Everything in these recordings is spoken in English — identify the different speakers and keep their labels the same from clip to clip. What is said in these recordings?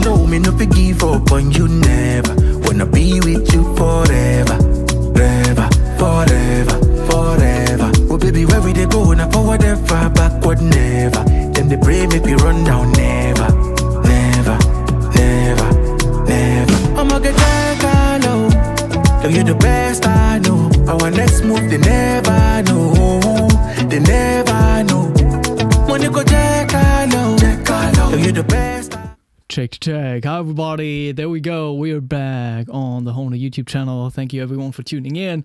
Speaker 1: know me no fi give up on you never. Wanna be with you forever, forever, forever, forever. Oh baby, where we dey go? Now forward ever, backward never. Them they pray make we run down never, never, never, never. I'ma get that low. Girl, you're the best I know. Our next move they never know, they never know. Money go check low, girl, you're the best.
Speaker 2: Check. Hi everybody, there we go. We're back on the Hohner YouTube channel. Thank you everyone for tuning in.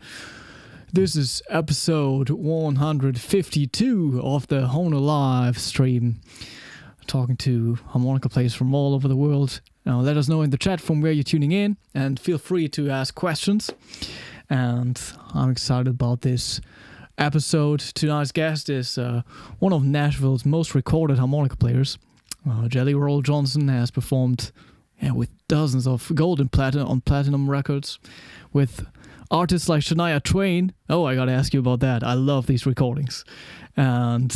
Speaker 2: This is episode 152 of the Hohner live stream. Talking to harmonica players from all over the world. Now let us know in the chat from where you're tuning in, and feel free to ask questions. And I'm excited about this episode. Tonight's guest is one of Nashville's most recorded harmonica players. Jelly Roll Johnson has performed with dozens of gold and platinum records with artists like Shania Twain. Oh, I gotta ask you about that. I love these recordings. And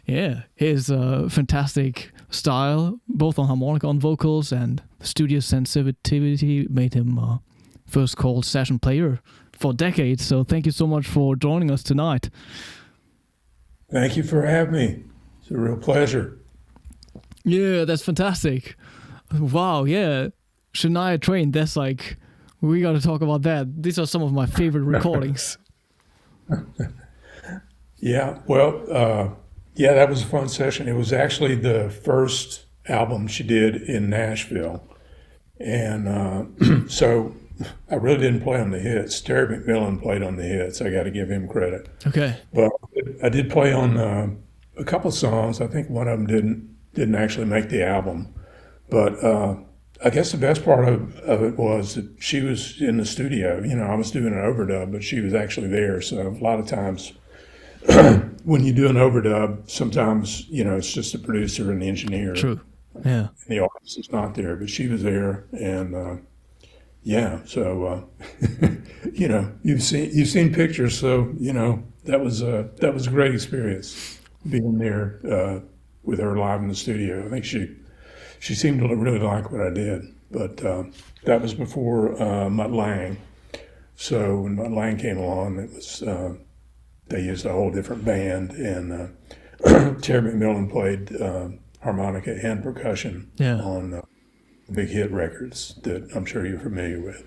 Speaker 2: yeah, his fantastic style, both on harmonica, on vocals, and studio sensitivity made him first called session player for decades. So thank you so much for joining us tonight.
Speaker 3: Thank you for having me. It's a real pleasure.
Speaker 2: Yeah, that's fantastic. Wow, yeah. Shania Twain, that's like, we got to talk about that. These are some of my favorite recordings.
Speaker 3: Yeah, well, yeah, that was a fun session. It was actually the first album she did in Nashville. And so I really didn't play on the hits. Terry McMillan played on the hits. I got to give him credit.
Speaker 2: Okay.
Speaker 3: But I did play on a couple songs. I think one of them didn't actually make the album. But I guess the best part of it was that she was in the studio. You know, I was doing an overdub, but she was actually there. So a lot of times when you do an overdub, sometimes, you know, it's just the producer and the engineer.
Speaker 2: True. Yeah.
Speaker 3: And the artist is not there, but she was there. And yeah, so you know, you've seen pictures, so you know that was a great experience being there with her live in the studio. I think she seemed to really like what I did, but that was before Mutt Lange. So when Mutt Lange came along, it was they used a whole different band, and Terry McMillan played harmonica and percussion on big hit records that I'm sure you're familiar with.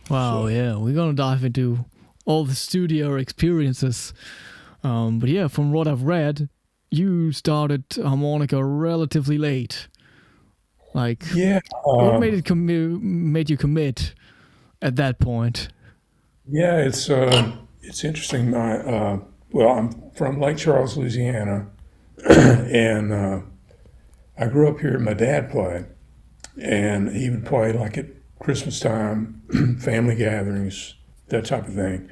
Speaker 2: Wow, so, yeah, we're gonna dive into all the studio experiences. But yeah, from what I've read, you started harmonica relatively late. Like, yeah, what made you commit at that point?
Speaker 3: Yeah, it's interesting. Well, I'm from Lake Charles, Louisiana, and I grew up here. My dad played, and he would play like at Christmas time, family gatherings, that type of thing.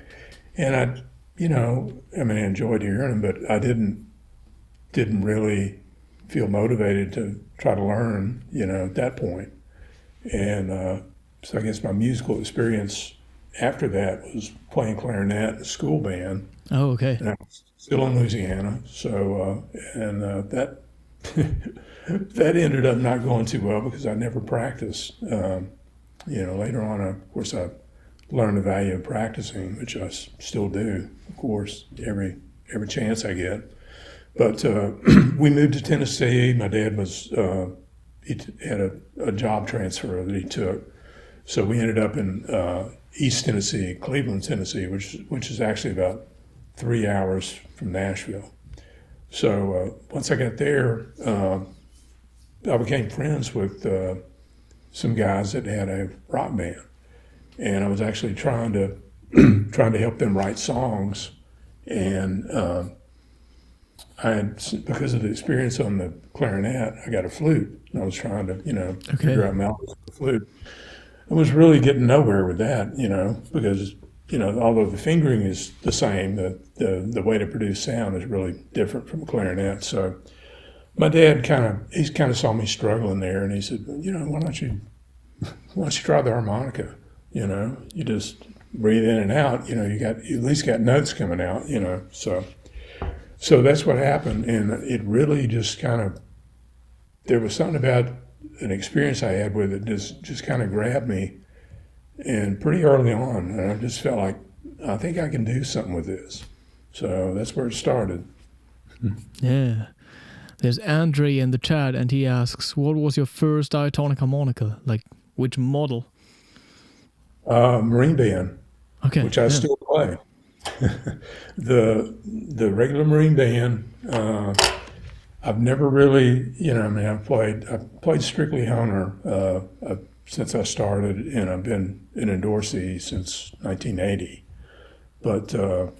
Speaker 3: And I enjoyed hearing him, but I didn't really feel motivated to try to learn, you know, at that point. And so I guess my musical experience after that was playing clarinet in a school band.
Speaker 2: Oh, okay.
Speaker 3: And I was still in Louisiana, so that that ended up not going too well because I never practiced. You know, later on, of course, I learned the value of practicing, which I still do, of course, every chance I get. But we moved to Tennessee. My dad he had a job transfer that he took. So we ended up in East Tennessee, Cleveland, Tennessee, which is actually about 3 hours from Nashville. So once I got there, I became friends with some guys that had a rock band, and I was actually trying to help them write songs. And I had, because of the experience on the clarinet, I got a flute, and I was trying to, figure out melodies with the flute. I was really getting nowhere with that, because, although the fingering is the same, the way to produce sound is really different from a clarinet. So my dad kind of saw me struggling there, and he said, why don't you try the harmonica? You just breathe in and out, you at least got notes coming out, So that's what happened, and it really just there was something about an experience I had with it just kind of grabbed me, and pretty early on, and I just felt like I think I can do something with this. So that's where it started.
Speaker 2: Yeah. There's Andre in the chat, and he asks, "What was your first diatonic harmonica? Like, which model?"
Speaker 3: Marine band,
Speaker 2: Okay.
Speaker 3: which I still play. The regular Marine band. I've never really, I mean, I've played strictly Hohner since I started, and I've been an endorsee since 1980. But the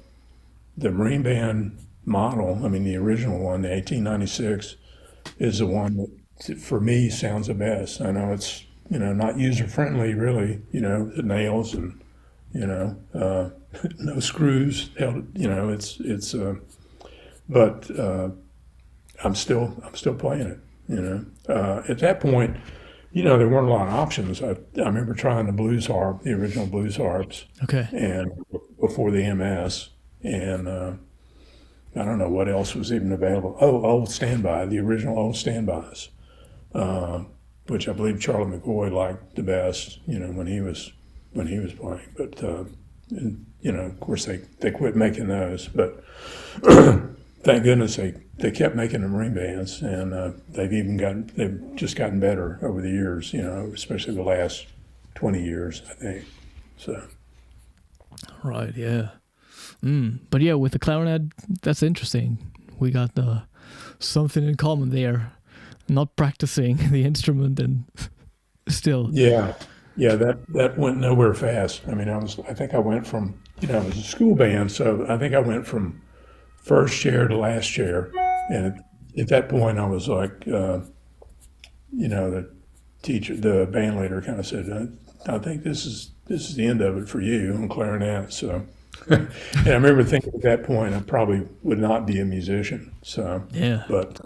Speaker 3: Marine band model, I mean, the original one, the 1896, is the one that, for me, sounds the best. I know it's, not user-friendly, really, the nails and, no screws held, but I'm still playing it, At that point, there weren't a lot of options. I remember trying the blues harp, the original blues harps,
Speaker 2: Okay.
Speaker 3: and before the MS, and I don't know what else was even available. Oh, old standby, the original old standbys, which I believe Charlie McCoy liked the best, when he was playing. But of course they quit making those. But thank goodness they kept making the Marine bands, and they've just gotten better over the years, especially the last 20 years, I think. So.
Speaker 2: Right. Yeah. But yeah, with the clarinet, that's interesting. We got something in common there. Not practicing the instrument and still.
Speaker 3: Yeah, that went nowhere fast. I mean, I think I went from, it was a school band, so I think I went from first chair to last chair, and at that point I was like, the teacher, the band leader, kind of said, "I think this is the end of it for you on clarinet." So. And I remember thinking at that point I probably would not be a musician. So,
Speaker 2: Yeah.
Speaker 3: But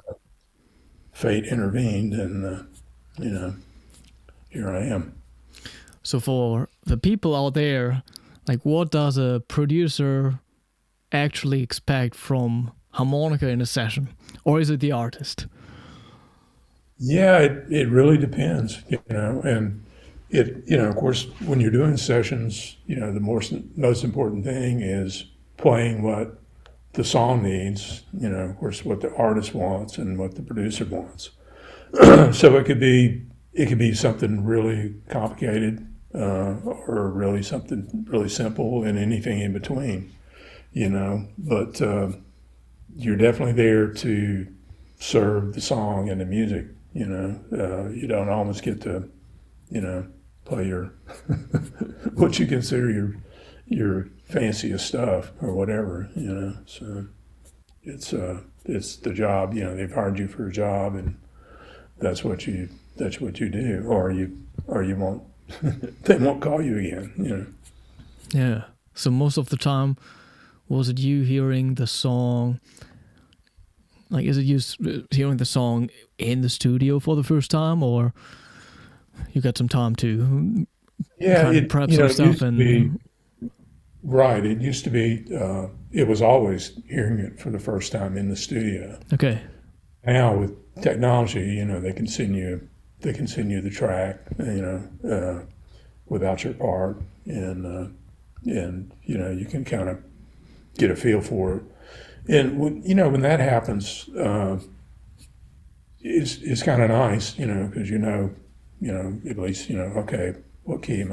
Speaker 3: fate intervened, and here I am.
Speaker 2: So for the people out there, like, what does a producer actually expect from harmonica in a session, or is it the artist?
Speaker 3: Yeah, it really depends, and of course, when you're doing sessions, the most important thing is playing what the song needs, of course, what the artist wants and what the producer wants. So it could be something really complicated, or really something really simple, and anything in between, but you're definitely there to serve the song and the music. You don't always get to, play your what you consider your fanciest stuff or whatever. So it's the job. They've hired you for a job, and that's what you do, or you won't. They won't call you again.
Speaker 2: Yeah. So most of the time, was it you hearing the song? Like, is it you hearing the song in the studio for the first time, or you got some time to prep some stuff?
Speaker 3: Right. It used to be. It was always hearing it for the first time in the studio.
Speaker 2: Okay.
Speaker 3: Now with technology, they can send you the track, without your part, and you can kind of get a feel for it. And when that happens, it's kind of nice, because at least okay, what key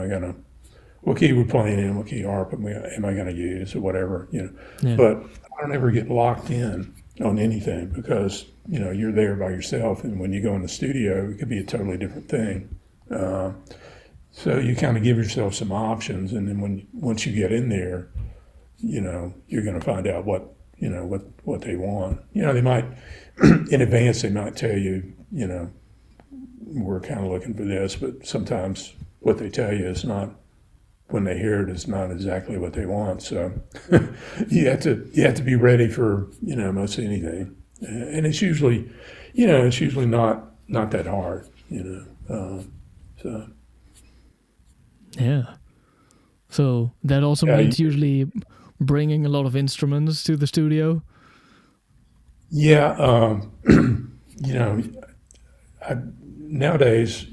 Speaker 3: we're playing in, what key harp am I going to use, or whatever,
Speaker 2: Yeah.
Speaker 3: But I don't ever get locked in on anything, because you're there by yourself, and when you go in the studio, it could be a totally different thing. So you kind of give yourself some options, and then once you get in there, you're going to find out what they want. They might in advance they might tell you, we're kind of looking for this, but sometimes what they tell you is not, when they hear it, is not exactly what they want. So you have to be ready for most anything, and it's usually not that hard. So
Speaker 2: Yeah. So that also means usually bringing a lot of instruments to the studio.
Speaker 3: Yeah, nowadays,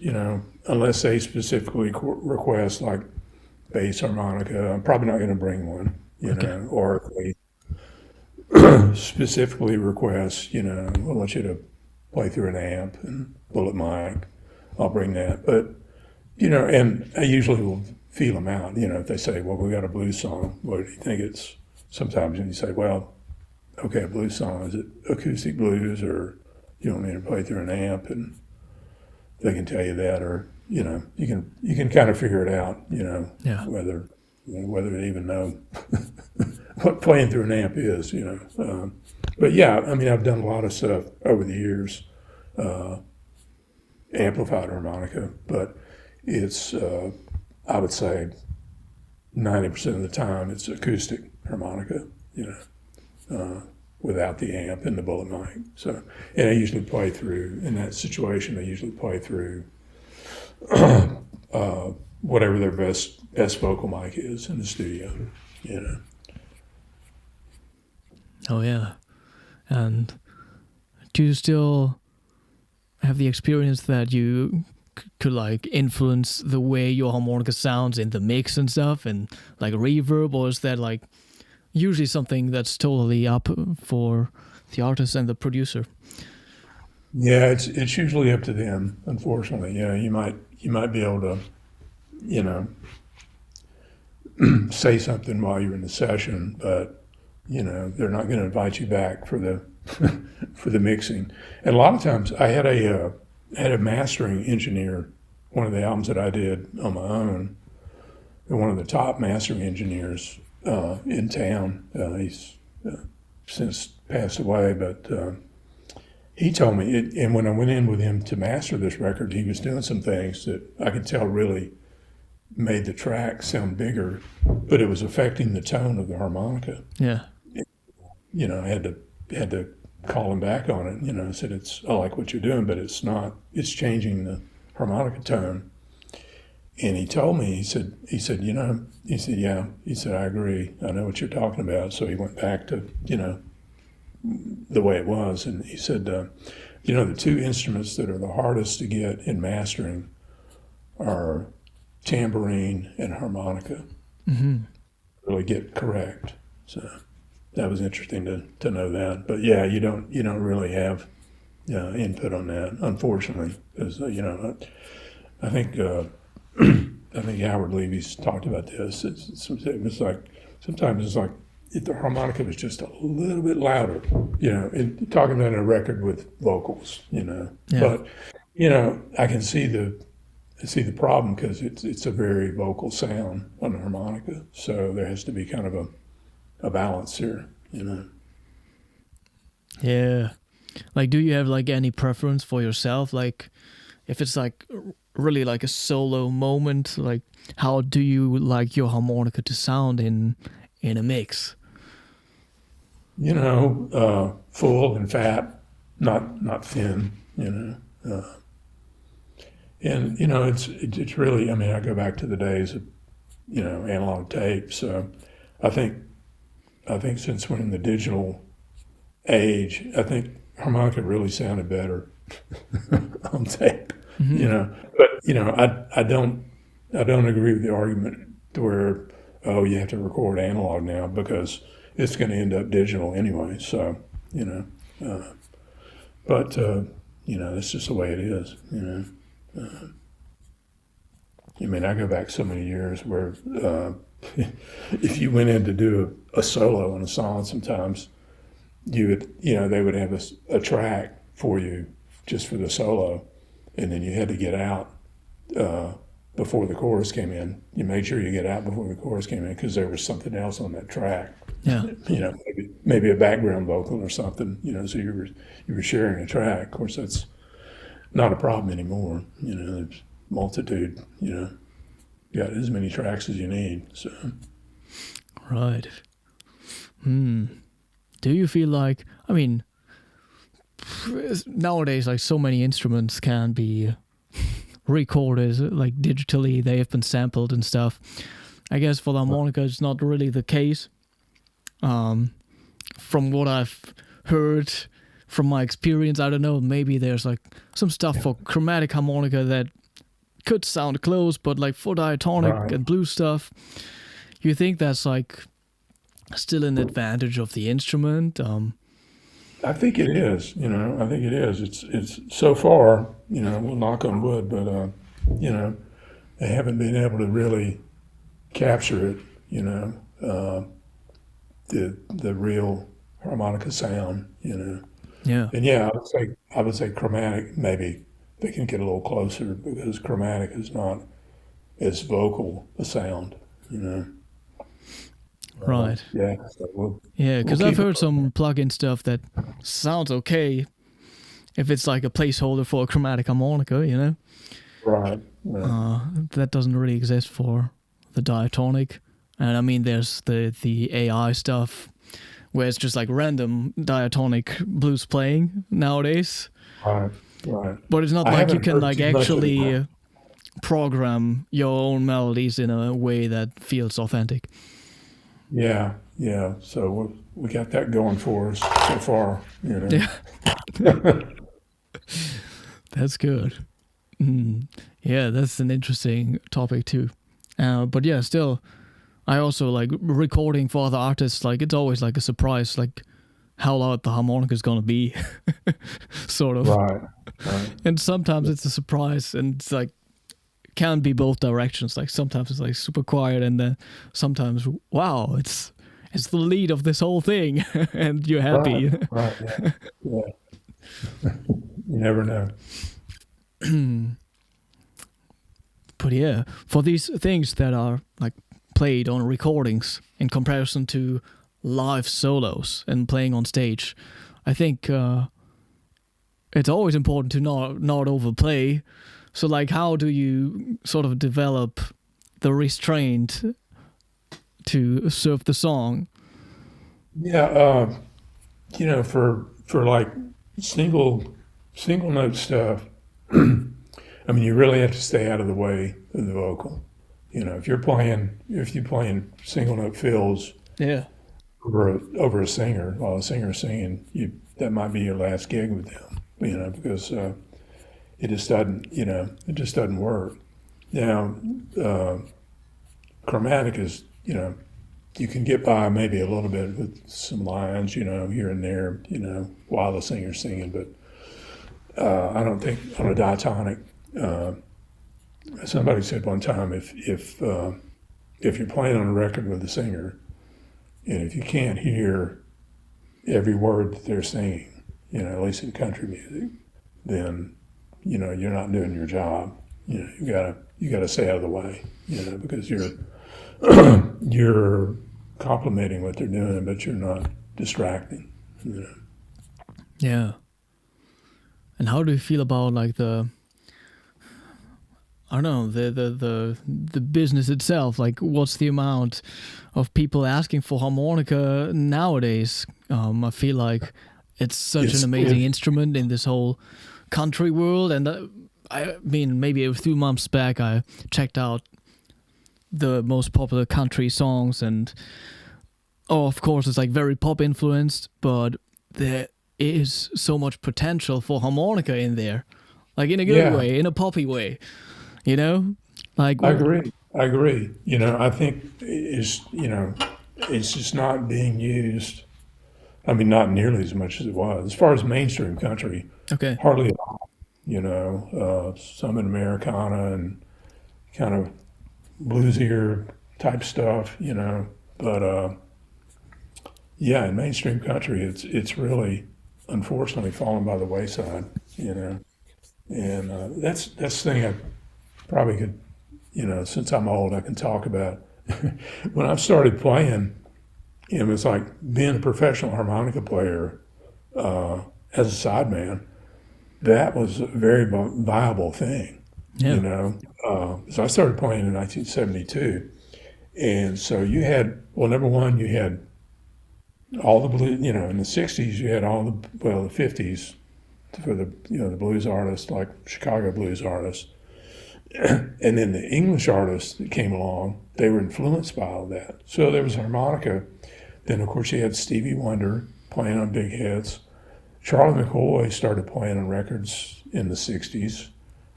Speaker 3: unless they specifically request like bass harmonica, I'm probably not going to bring one, or if they specifically request, I want you to play through an amp and bullet mic, I'll bring that. But, and I usually will feel them out, if they say, well, we got a blues song, what do you think it's, sometimes you say, well, okay, a blues song, is it acoustic blues, or you want me to play through an amp? And they can tell you that, or you can kind of figure it out, whether they even know what playing through an amp is, But yeah, I mean, I've done a lot of stuff over the years, amplified harmonica, but it's I would say 90% of the time it's acoustic harmonica, without the amp and the bullet mic. So, and I usually play through, in that situation, I usually play through whatever their best vocal mic is in the studio,
Speaker 2: Oh yeah. And do you still have the experience that you could like influence the way your harmonica sounds in the mix and stuff, and like reverb, or is that like usually something that's totally up for the artist and the producer?
Speaker 3: Yeah, it's usually up to them, unfortunately. You might be able to, say something while you're in the session, but they're not going to invite you back for the for the mixing. And a lot of times, I had a mastering engineer, one of the albums that I did on my own, and one of the top mastering engineers in town. He's since passed away, but he told me, and when I went in with him to master this record, he was doing some things that I could tell really made the track sound bigger, but it was affecting the tone of the harmonica.
Speaker 2: Yeah.
Speaker 3: I had to call him back on it. I said, I like what you're doing, but it's not, it's changing the harmonica tone. And he told me, he said, yeah, he said, I agree. I know what you're talking about. So he went back to, the way it was. And he said, the two instruments that are the hardest to get in mastering are tambourine and harmonica.
Speaker 2: Mm-hmm.
Speaker 3: Really get correct. So that was interesting to know that. But yeah, you don't really have input on that, unfortunately, because I think Howard Levy's talked about this. It was like sometimes it's like if the harmonica was just a little bit louder, talking about a record with vocals,
Speaker 2: Yeah.
Speaker 3: But I can see the problem because it's a very vocal sound on the harmonica, so there has to be kind of a balance here,
Speaker 2: Yeah. Like, do you have like any preference for yourself? Like, if it's like really like a solo moment, like how do you like your harmonica to sound in a mix?
Speaker 3: Full and fat, not thin, and it's really, I mean, I go back to the days of, analog tape. So I think since we're in the digital age, I think harmonica really sounded better on tape.
Speaker 2: Mm-hmm.
Speaker 3: But I don't agree with the argument to where, oh, you have to record analog now because it's going to end up digital anyway. So but that's just the way it is. I mean, I go back so many years where if you went in to do a solo on a song, sometimes you would, they would have a track for you just for the solo, and then you had to get out before the chorus came in. You made sure you get out before the chorus came in because there was something else on that track.
Speaker 2: Yeah.
Speaker 3: Maybe a background vocal or something. So you were sharing a track. Of course, that's not a problem anymore. There's multitude. Got as many tracks as you need. So.
Speaker 2: Right. Do you feel like, I mean, nowadays, like so many instruments can be recorded, like digitally, they have been sampled and stuff. I guess for the harmonica, it's not really the case. From what I've heard from my experience, I don't know, maybe there's like some stuff for chromatic harmonica that could sound close, but like for diatonic and blues stuff, you think that's like still an advantage of the instrument?
Speaker 3: I think it is. I think it is. It's so far. We'll knock on wood, but they haven't been able to really capture it. The real harmonica sound.
Speaker 2: Yeah.
Speaker 3: And I would say chromatic maybe they can get a little closer because chromatic is not as vocal a sound.
Speaker 2: Right.
Speaker 3: Yeah. So
Speaker 2: because I've heard some plug-in stuff that sounds okay if it's like a placeholder for a chromatic harmonica,
Speaker 3: Right.
Speaker 2: that doesn't really exist for the diatonic. And I mean, there's the AI stuff where it's just like random diatonic blues playing nowadays.
Speaker 3: Right.
Speaker 2: But it's not
Speaker 3: I
Speaker 2: like you
Speaker 3: haven't
Speaker 2: can
Speaker 3: heard
Speaker 2: like
Speaker 3: too much of
Speaker 2: actually
Speaker 3: it.
Speaker 2: program your own melodies in a way that feels authentic.
Speaker 3: Yeah. So we got that going for us so far.
Speaker 2: Yeah. That's good. Yeah, that's an interesting topic too. But yeah, still, I also like recording for other artists. Like it's always like a surprise, like how loud the harmonica is gonna be, sort of.
Speaker 3: Right.
Speaker 2: And sometimes it's a surprise, and it's like can be both directions. Like sometimes it's like super quiet, and then sometimes wow, it's the lead of this whole thing, and you're happy.
Speaker 3: Right. Yeah. You never know.
Speaker 2: But yeah, for these things that are like played on recordings in comparison to live solos and playing on stage, I think it's always important to not overplay. So like, how do you sort of develop the restraint to serve the song?
Speaker 3: Yeah. For like single note stuff, I mean, you really have to stay out of the way of the vocal. If you're playing single note fills
Speaker 2: Yeah.
Speaker 3: over a singer while a singer's singing, that might be your last gig with them. Because it just doesn't work. Now, chromatic is you can get by maybe a little bit with some lines, here and there, while the singer's singing, but I don't think on a diatonic. Somebody said one time, if you're playing on a record with a singer, and if you can't hear every word that they're singing, at least in country music, then you're not doing your job. You gotta stay out of the way, because you're complimenting what they're doing, but you're not distracting.
Speaker 2: Yeah. And how do you feel about like the business itself? Like, what's the amount of people asking for harmonica nowadays? I feel like it's such an amazing instrument in this whole country world. And I mean, maybe a few months back, I checked out the most popular country songs, and of course, it's like very pop influenced, but there is so much potential for harmonica in there, like in a good way, in a poppy way, like
Speaker 3: I agree. I think it's just not being used. I mean, not nearly as much as it was. As far as mainstream country,
Speaker 2: okay,
Speaker 3: hardly at all. Some in Americana and kind of bluesier type stuff, but in mainstream country, it's really unfortunately fallen by the wayside, and that's the thing I probably could, since I'm old, I can talk about. When I started playing, it was like being a professional harmonica player as a sideman. That was a very viable thing, So I started playing in 1972, and so you had, number one, you had all the blues, in the 60s, you had all the 50s for the blues artists, like Chicago blues artists. And then the English artists that came along, they were influenced by all that. So there was harmonica. Then, of course, you had Stevie Wonder playing on big hits. Charlie McCoy started playing on records in the 60s.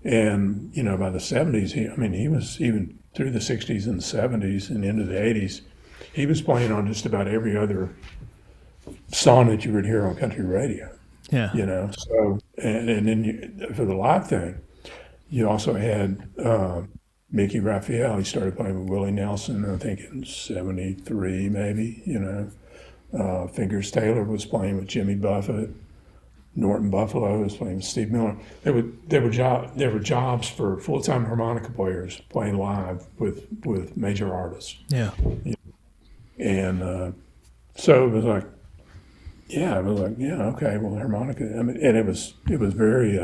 Speaker 3: And, by the 70s, he was even through the 60s and the 70s and into the 80s, he was playing on just about every other song that you would hear on country radio.
Speaker 2: Yeah.
Speaker 3: So, and then for the live thing, you also had Mickey Raphael. He started playing with Willie Nelson, I think in 73 maybe, Fingers Taylor was playing with Jimmy Buffett. Norton Buffalo was playing with Steve Miller. There were jobs for full-time harmonica players playing live with major artists.
Speaker 2: Yeah.
Speaker 3: And so it was like, okay, well, harmonica. And it was very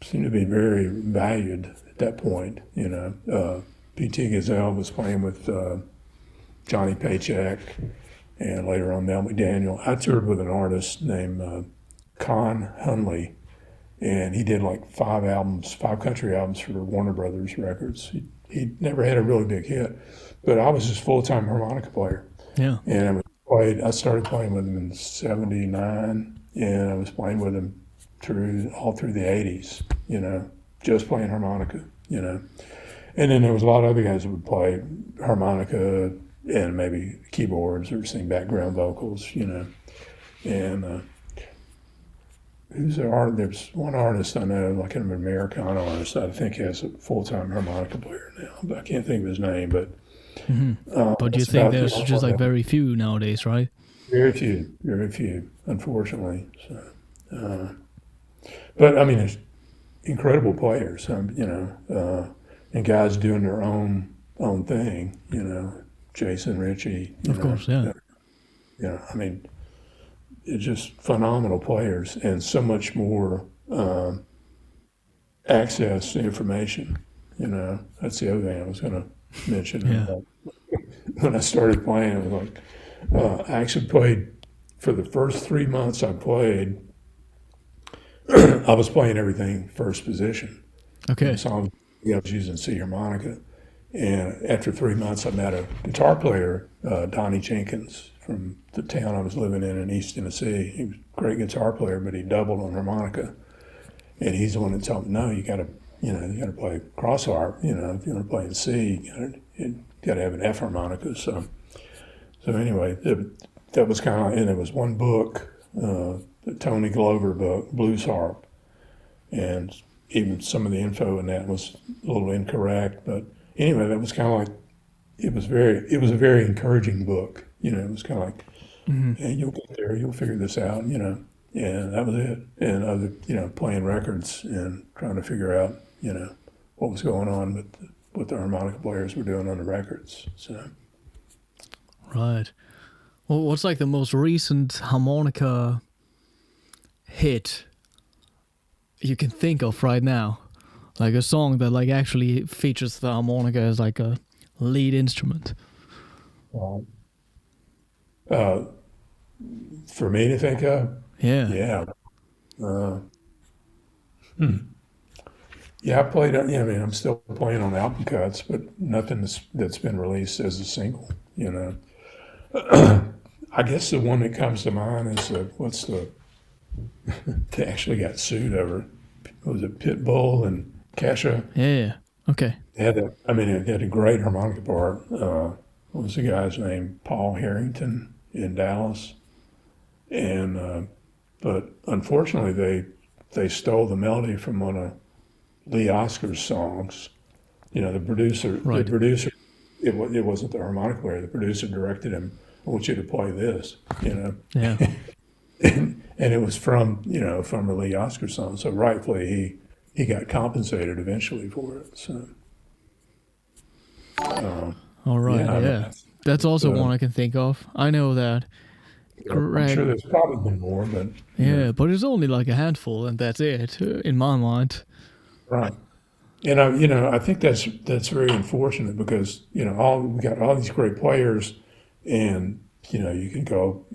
Speaker 3: seemed to be very valued at that point. P.T. Gazelle was playing with Johnny Paycheck, and later on Mel McDaniel. I toured with an artist named Con Hunley, and he did like 5 country albums for Warner Brothers Records. He never had a really big hit, but I was his full-time harmonica player.
Speaker 2: Yeah.
Speaker 3: And I started playing with him in '79, and I was playing with him all through the '80s. Just playing harmonica. And then there was a lot of other guys that would play harmonica and maybe keyboards or sing background vocals. And there's one artist I know, like an Americana artist, I think has a full-time harmonica player now, but I can't think of his name. But
Speaker 2: But you think there's just like very few nowadays, right?
Speaker 3: Very few, unfortunately. So, but I mean, it's incredible players, and guys doing their own thing. Jason Ritchie.
Speaker 2: Of course, yeah.
Speaker 3: I mean, it's just phenomenal players, and so much more access to information. That's the other thing I was going to mention.
Speaker 2: Yeah.
Speaker 3: When I started playing, it was like I actually played for the first 3 months I played. I was playing everything first position.
Speaker 2: Okay.
Speaker 3: So I was using C harmonica, and after 3 months, I met a guitar player, Donnie Jenkins, from the town I was living in East Tennessee. He was a great guitar player, but he doubled on harmonica, and he's the one that told me, no, you got to play cross harp. If you want to play in C, you got to have an F harmonica. So anyway, that was kind of, and there was one book, the Tony Glover book, Blues Harp, and even some of the info in that was a little incorrect. But anyway, that was kind of like, it was a very encouraging book. It was kind of like, hey, you'll get there, you'll figure this out, and that was it. And other, playing records and trying to figure out, what was going on with what the harmonica players were doing on the records. So.
Speaker 2: Right. Well, what's like the most recent harmonica hit you can think of right now? Like a song that like actually features the harmonica as like a lead instrument.
Speaker 3: For me to think of?
Speaker 2: Yeah.
Speaker 3: Yeah, I played. I'm still playing on album cuts, but nothing that's been released as a single. I guess the one that comes to mind is they actually got sued over. Was it Pitbull and Kesha?
Speaker 2: Yeah. Okay.
Speaker 3: They had it had a great harmonica part. What was the guy's name? Paul Harrington in Dallas, and but unfortunately they stole the melody from one of Lee Oscar's songs. The producer.
Speaker 2: Right.
Speaker 3: The producer. It wasn't the harmonica player. The producer directed him, I want you to play this.
Speaker 2: Yeah.
Speaker 3: and it was from a Lee Oscar song. So rightfully he got compensated eventually for it. So.
Speaker 2: All right. Yeah. That's also one I can think of. I know that.
Speaker 3: I'm sure there's probably been more, but
Speaker 2: yeah, but it's only like a handful, and that's it in my mind.
Speaker 3: Right. And I think that's very unfortunate because we got all these great players, and you can go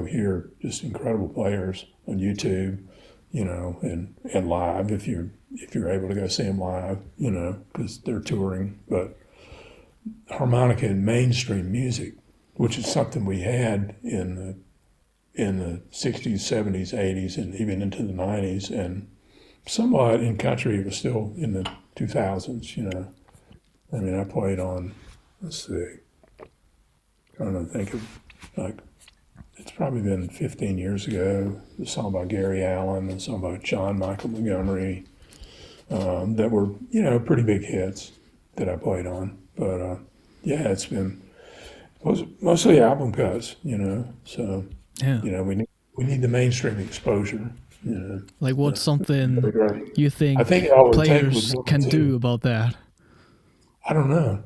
Speaker 3: hear just incredible players on YouTube, and live if you're able to go see them live, because they're touring. But harmonica and mainstream music, which is something we had in in the 60s, 70s, 80s, and even into the 90s. And somewhat in country, it was still in the 2000s, I mean, I played on, let's see, trying to think of, like, it's probably been 15 years ago, a song by Gary Allen, a song by John Michael Montgomery, that were, pretty big hits that I played on. But yeah, it's been mostly album cuts, so,
Speaker 2: Yeah.
Speaker 3: we need the mainstream exposure,
Speaker 2: Like, what's something
Speaker 3: Really great.
Speaker 2: you
Speaker 3: I
Speaker 2: think
Speaker 3: think all it would take
Speaker 2: players
Speaker 3: was one or
Speaker 2: can do
Speaker 3: two.
Speaker 2: about that?
Speaker 3: I don't know.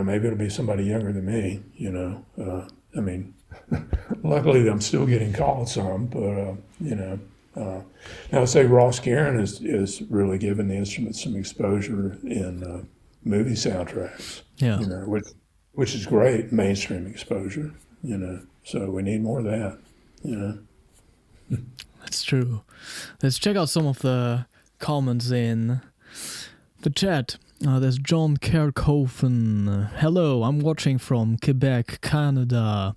Speaker 3: Maybe it'll be somebody younger than me, I mean, luckily I'm still getting called some, but, now I'd say Ross Guerin is really giving the instrument some exposure in movie soundtracks,
Speaker 2: Yeah,
Speaker 3: which is great, mainstream exposure, so we need more of that,
Speaker 2: that's true. Let's check out some of the comments in the chat. There's John Kerkhofen. Hello, I'm watching from Quebec, Canada.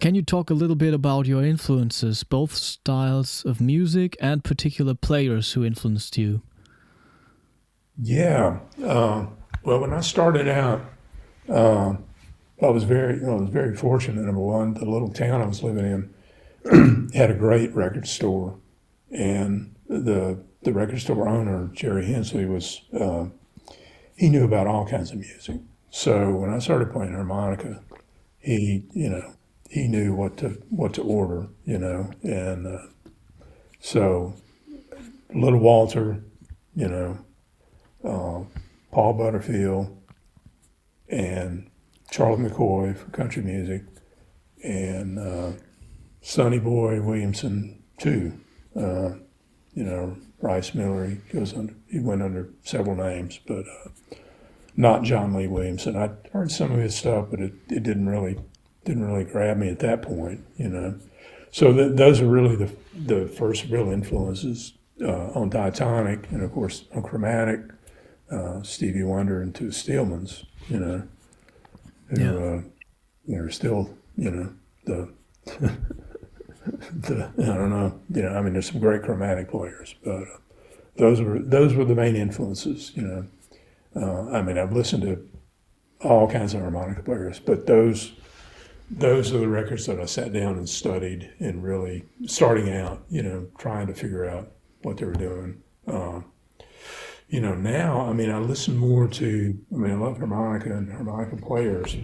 Speaker 2: Can you talk a little bit about your influences, both styles of music and particular players who influenced you?
Speaker 3: Yeah. Well, when I started out, I was very fortunate. Number one, the little town I was living in had a great record store, and the record store owner, Jerry Hensley, he knew about all kinds of music. So when I started playing harmonica, he knew what to order, and so Little Walter, Paul Butterfield, and Charlie McCoy for country music, and Sonny Boy Williamson too. Rice Miller. He went under several names, but not John Lee Williamson. I heard some of his stuff, but it didn't really grab me at that point. So those are really the first real influences on diatonic, and of course on chromatic, Stevie Wonder and two Steelmans. Who are still the I don't know. I mean, there's some great chromatic players, but those were the main influences. I mean, I've listened to all kinds of harmonica players, but those are the records that I sat down and studied, and really starting out, trying to figure out what they were doing. Now, I mean, I listen more to. I mean, I love harmonica and harmonica players,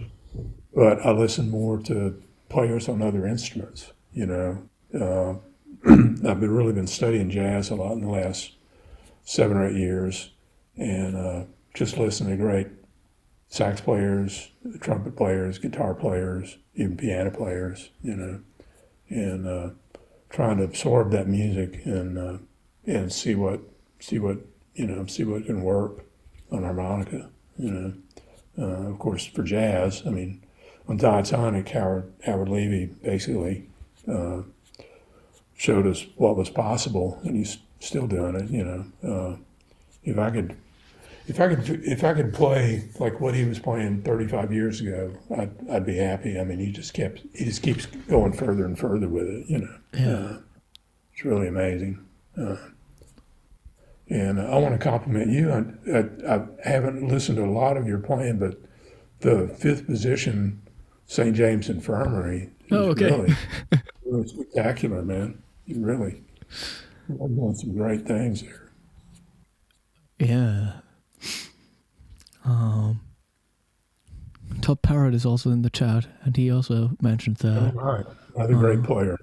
Speaker 3: but I listen more to players on other instruments. I've really been studying jazz a lot in the last 7 or 8 years, and just listening to great sax players, trumpet players, guitar players, even piano players, and trying to absorb that music and see what can work on harmonica. Of course, for jazz, I mean, on diatonic, Howard Levy basically showed us what was possible, and he's still doing it. If I could play like what he was playing 35 years ago, I'd be happy. I mean, he just keeps going further and further with it.
Speaker 2: Yeah.
Speaker 3: It's really amazing. And I want to compliment you. I haven't listened to a lot of your playing, but the fifth position, St. James Infirmary, is really spectacular, man. You're doing some great things there.
Speaker 2: Yeah. Todd Parrott is also in the chat, and he also mentioned that.
Speaker 3: All right. Another great player.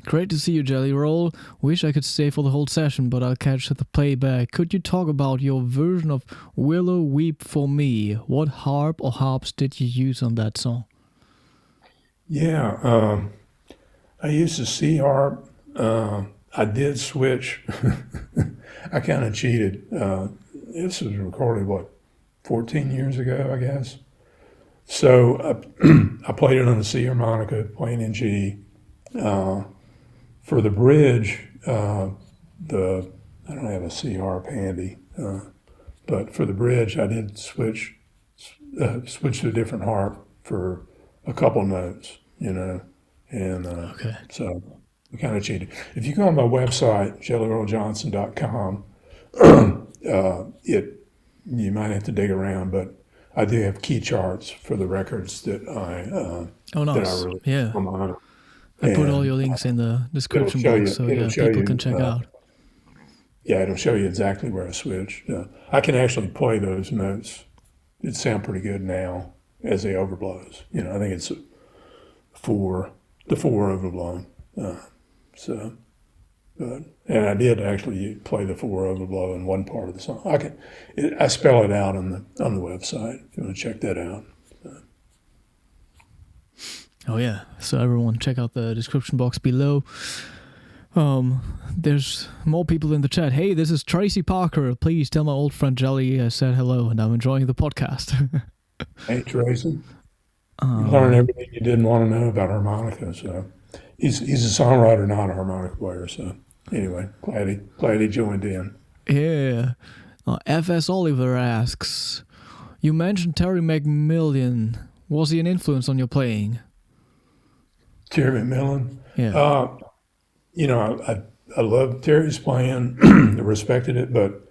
Speaker 2: Great to see you, Jelly Roll. Wish I could stay for the whole session, but I'll catch the playback. Could you talk about your version of Willow Weep for Me? What harp or harps did you use on that song?
Speaker 3: Yeah, I used a C harp. I did switch. I kind of cheated. This was recorded, 14 years ago, I guess. So I played it on the C harmonica, playing in G. For the bridge, I don't have a C harp handy, but for the bridge, I did switch switch to a different harp for a couple notes, and
Speaker 2: Okay.
Speaker 3: so we kind of cheated. If you go on my website, jellyrolljjohnson.com, you might have to dig around, but I do have key charts for the records that
Speaker 2: Oh,
Speaker 3: that I
Speaker 2: nice.
Speaker 3: release
Speaker 2: Yeah.
Speaker 3: on my own.
Speaker 2: I put all
Speaker 3: And
Speaker 2: your links in the description
Speaker 3: show
Speaker 2: box,
Speaker 3: you,
Speaker 2: so
Speaker 3: it'll
Speaker 2: yeah,
Speaker 3: show
Speaker 2: people
Speaker 3: you,
Speaker 2: can check out.
Speaker 3: yeah, it'll show you exactly where I switched. I can actually play those notes. It sound pretty good now as they overblows. I think it's the four overblown. So, and I did actually play the four overblow in one part of the song. I spell it out on the website if you want to check that out.
Speaker 2: Oh yeah, so everyone check out the description box below. There's more people in the chat. Hey, this is Tracy Parker. Please tell my old friend Jelly I said hello and I'm enjoying the podcast.
Speaker 3: Hey, Tracy. You learn everything you didn't want to know about harmonica. So he's a songwriter, not a harmonica player. So anyway, glad he joined in.
Speaker 2: Yeah. FS Oliver asks, you mentioned Terry McMillan. Was he an influence on your playing?
Speaker 3: Terry McMillan.
Speaker 2: Yeah.
Speaker 3: I loved Terry's playing. I respected it, but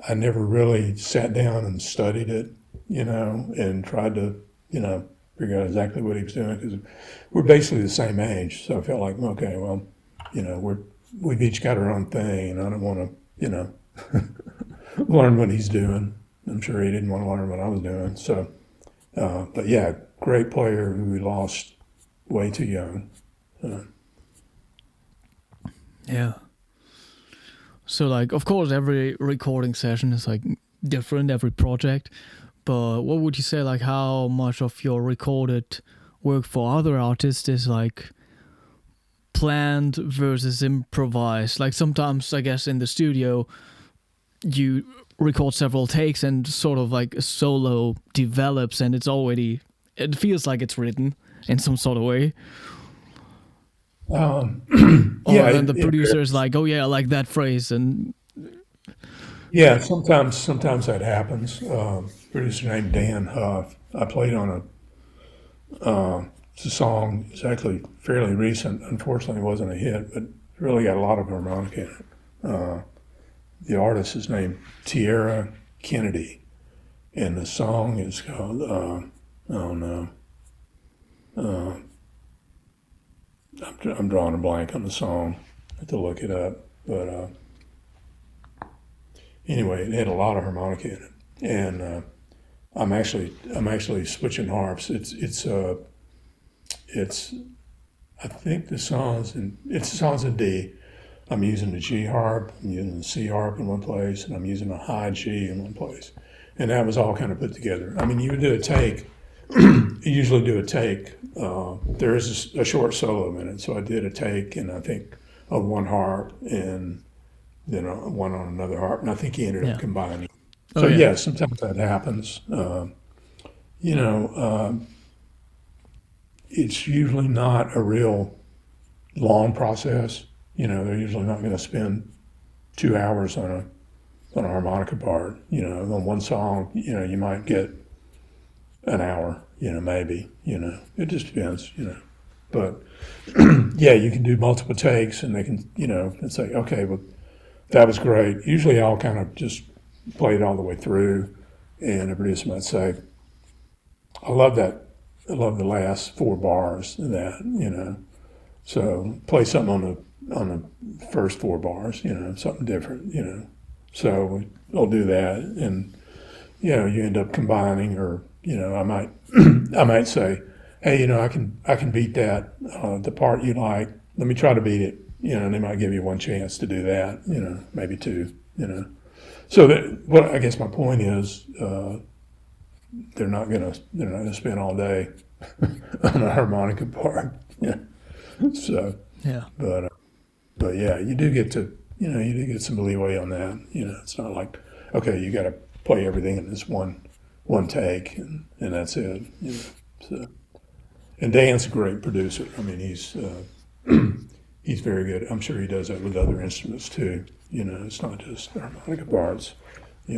Speaker 3: I never really sat down and studied it, and tried to, figure out exactly what he was doing, because we're basically the same age. So I felt like, okay, well, we've each got our own thing, and I don't want to, learn what he's doing. I'm sure he didn't want to learn what I was doing. So, but yeah, great player who we lost way too young.
Speaker 2: Yeah. So, like, of course, every recording session is, like, different, every project. But what would you say, like, how much of your recorded work for other artists is, like, planned versus improvised? Like, sometimes, I guess, in the studio, you record several takes and sort of, like, a solo develops and it feels like it's written in some sort of way.
Speaker 3: Yeah,
Speaker 2: then the producer is like, oh yeah, I like that phrase, and
Speaker 3: yeah, sometimes that happens. Producer named Dan Huff. I played on it's a song. It's actually fairly recent. Unfortunately, it wasn't a hit, but it really got a lot of harmonica in it. The artist is named Tierra Kennedy, and the song is called I'm drawing a blank on the song. I have to look it up, but anyway, it had a lot of harmonica in it, and I'm actually switching harps. It's I think the song's in D. I'm using the G harp, I'm using the C harp in one place, and I'm using a high G in one place, and that was all kind of put together. I mean, you would do a take. You usually do a take. There is a short solo in it, so I did a take, and I think of one harp and then one on another harp, and I think he ended up combining. So yeah, sometimes that happens. It's usually not a real long process. They're usually not going to spend 2 hours on a harmonica part. On one song, you might get an hour, maybe, it just depends, but yeah, you can do multiple takes and they can, and say, okay, well, that was great. Usually I'll kind of just play it all the way through, and the producer might say, I love that. I love the last 4 bars of that, so play something on the first 4 bars, something different, so I'll do that, and, you end up combining, or, I might say, hey, I can beat that, the part you like. Let me try to beat it. And they might give you one chance to do that. Maybe 2. So I guess my point is, they're not gonna spend all day on a harmonica part. Yeah. So
Speaker 2: yeah.
Speaker 3: But yeah, you do get some leeway on that. It's not like, okay, you got to play everything in this one take, and that's it. So, and Dan's a great producer. I mean, he's very good. I'm sure he does that with other instruments too. It's not just harmonica parts. He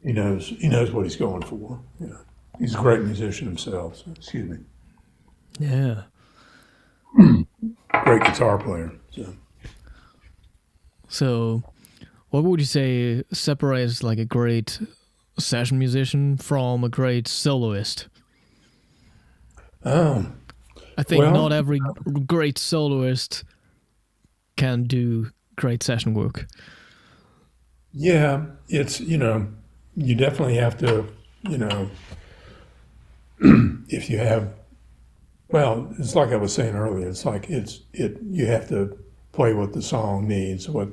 Speaker 3: He knows what he's going for. You know, he's a great musician himself. So, excuse me,
Speaker 2: Yeah.
Speaker 3: great guitar player. So.
Speaker 2: So, what would you say separates like a great session musician from a great soloist?
Speaker 3: Um,
Speaker 2: I think
Speaker 3: well,
Speaker 2: not every great soloist can do great session work.
Speaker 3: yeah, it's, you definitely have to, you know, if you have, well, it's like I was saying earlier, it's like you have to play what the song needs, what,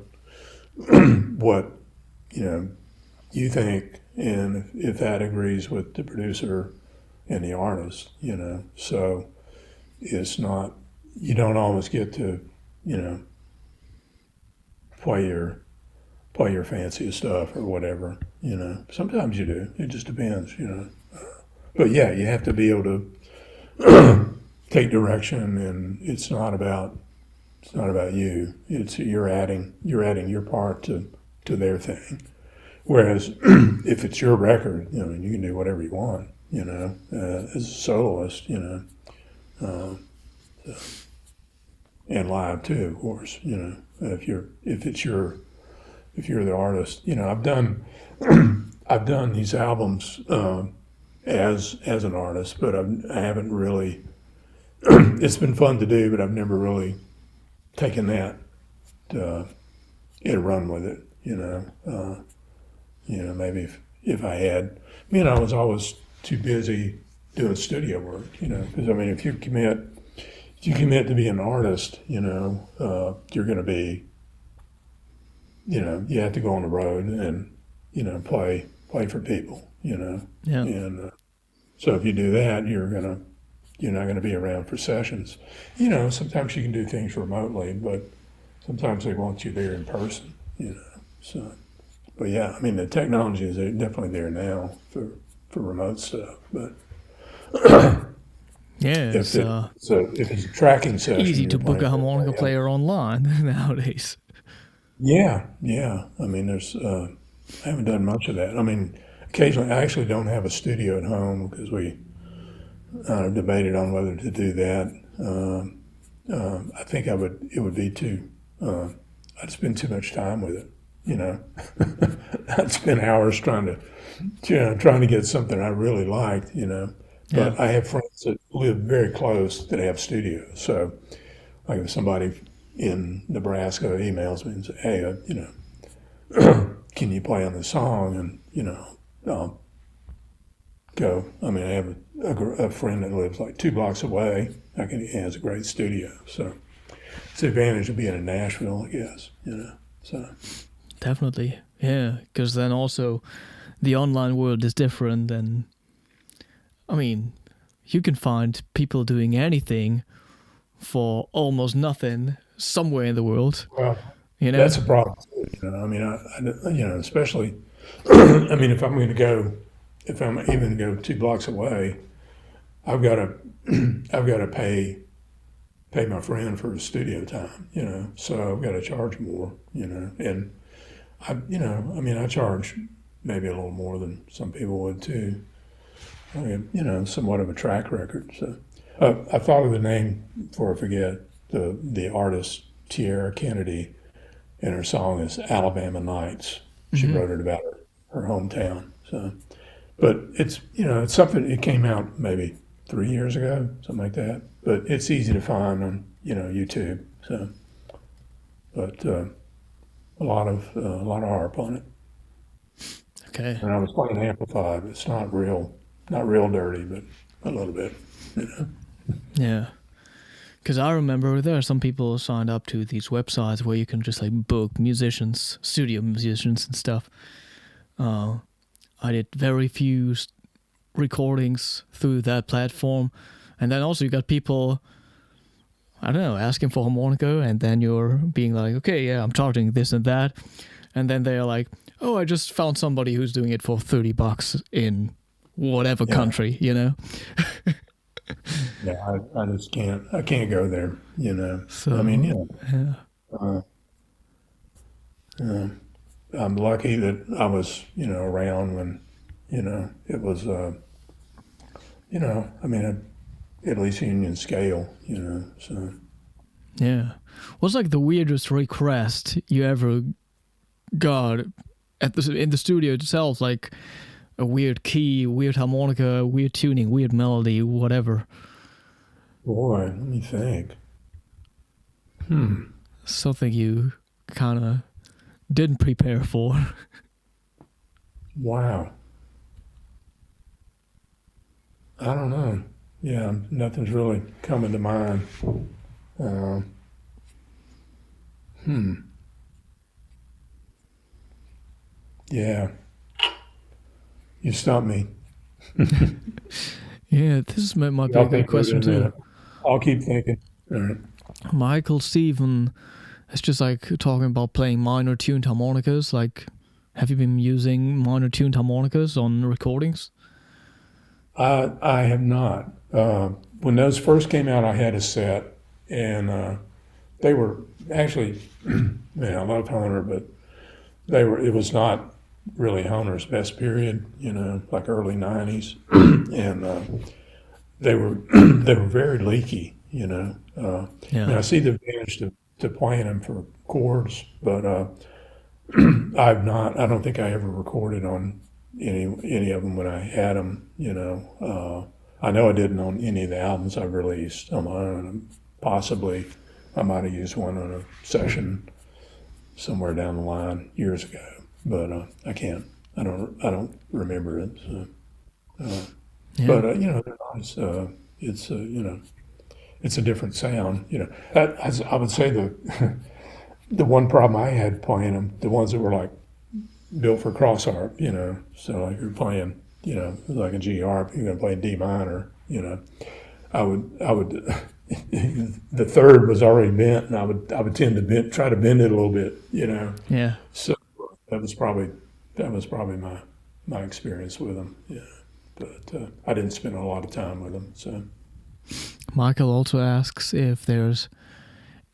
Speaker 3: you think, and if that agrees with the producer and the artist, so it's not, you don't always get to, you know, play your fanciest stuff or whatever, Sometimes you do. It just depends. But yeah, you have to be able to take direction, and it's not about you. It's you're adding your part to their thing. Whereas if it's your record, you can do whatever you want. As a soloist, and live too, of course. If you're the artist, I've done these albums as an artist, but I haven't really. It's been fun to do, but I've never really taken that and run with it. Maybe if I had, I was always too busy doing studio work. Because if you commit to be an artist, you're going to be, you have to go on the road and play for people.
Speaker 2: Yeah.
Speaker 3: And so if you do that, you're not going to be around for sessions. Sometimes you can do things remotely, but sometimes they want you there in person. So. But yeah, the technology is definitely there now for remote stuff. But
Speaker 2: Yeah,
Speaker 3: if it's a tracking session,
Speaker 2: easy to
Speaker 3: you're
Speaker 2: book a
Speaker 3: playing
Speaker 2: harmonica
Speaker 3: with
Speaker 2: player online nowadays.
Speaker 3: Yeah. There's I haven't done much of that. Occasionally I actually don't have a studio at home because we debated on whether to do that. I think it would be too. I'd spend too much time with it. I'd spend hours trying to get something I really liked. But
Speaker 2: Yeah.
Speaker 3: I have friends that live very close that have studios. So, like if somebody in Nebraska emails me and says, "Hey, can you play on this song?" And I'll go. I have a friend that lives like 2 blocks away. He has a great studio. So it's the advantage of being in Nashville, I guess. So.
Speaker 2: Definitely. Yeah, because then also the online world is different, and you can find people doing anything for almost nothing somewhere in the world.
Speaker 3: Well, that's a problem. Especially, if I'm even to go 2 blocks away, I've got to pay my friend for his studio time. So I've got to charge more. And I charge maybe a little more than some people would too. Somewhat of a track record. So I thought of the name before I forget. The artist Tierra Kennedy, and her song is "Alabama Nights." She wrote it about her hometown. So, but it's something. It came out maybe 3 years ago, something like that. But it's easy to find on YouTube. So, but. A lot of harp on it.
Speaker 2: Okay.
Speaker 3: And I was playing amplified. It's not real dirty, but a little bit.
Speaker 2: Yeah. Because I remember there are some people signed up to these websites where you can just book musicians, studio musicians and stuff. I did very few recordings through that platform, and then also you got people, I don't know, asking for harmonica, and then you're being like, okay, yeah, I'm charging this and that. And then they're like, oh, I just found somebody who's doing it for $30 in whatever country,
Speaker 3: Yeah, I just can't go there.
Speaker 2: So,
Speaker 3: Yeah.
Speaker 2: yeah.
Speaker 3: Uh, I'm lucky that I was, around when, it was, I mean, at least union scale, so.
Speaker 2: Yeah. What's like the weirdest request you ever got in the studio itself? Like a weird key, weird harmonica, weird tuning, weird melody, whatever.
Speaker 3: Boy, let me think.
Speaker 2: Something you kind of didn't prepare for.
Speaker 3: Wow. I don't know. Yeah, nothing's really coming to mind. Yeah. You stumped me.
Speaker 2: Yeah, this might be a
Speaker 3: I'll
Speaker 2: good
Speaker 3: think of it
Speaker 2: question
Speaker 3: in a
Speaker 2: too.
Speaker 3: minute. I'll keep thinking. All right.
Speaker 2: Michael Steven is just like talking about playing minor tuned harmonicas. Like, have you been using minor tuned harmonicas on recordings?
Speaker 3: I have not. When those first came out, I had a set, and they were actually, I love Hohner, but it was not really Hohner's best period, like early 90s. And they were they were very leaky, I mean, I see the advantage to playing them for chords, but I don't think I ever recorded on any of them when I had them, I know I didn't on any of the albums I released on my own. Possibly I might have used one on a session somewhere down the line years ago, but I don't remember it. So, but they're nice. It's a different sound. I would say the one problem I had playing them, the ones that were like built for cross harp, so like you're playing, like a G harp, you're gonna play D minor, I would the third was already bent, and I would tend to try to bend it a little bit,
Speaker 2: Yeah.
Speaker 3: So that was probably my experience with them, yeah. But I didn't spend a lot of time with them, so.
Speaker 2: Michael also asks if there's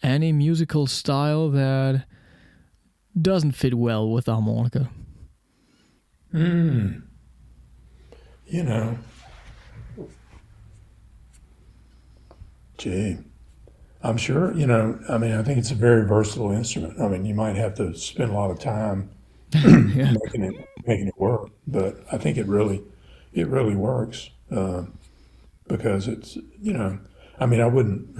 Speaker 2: any musical style that doesn't fit well with the harmonica.
Speaker 3: Gee, I'm sure, I mean, I think it's a very versatile instrument. I mean, you might have to spend a lot of time
Speaker 2: Yeah.
Speaker 3: making it work, but I think it really works, because it's, I mean, I wouldn't,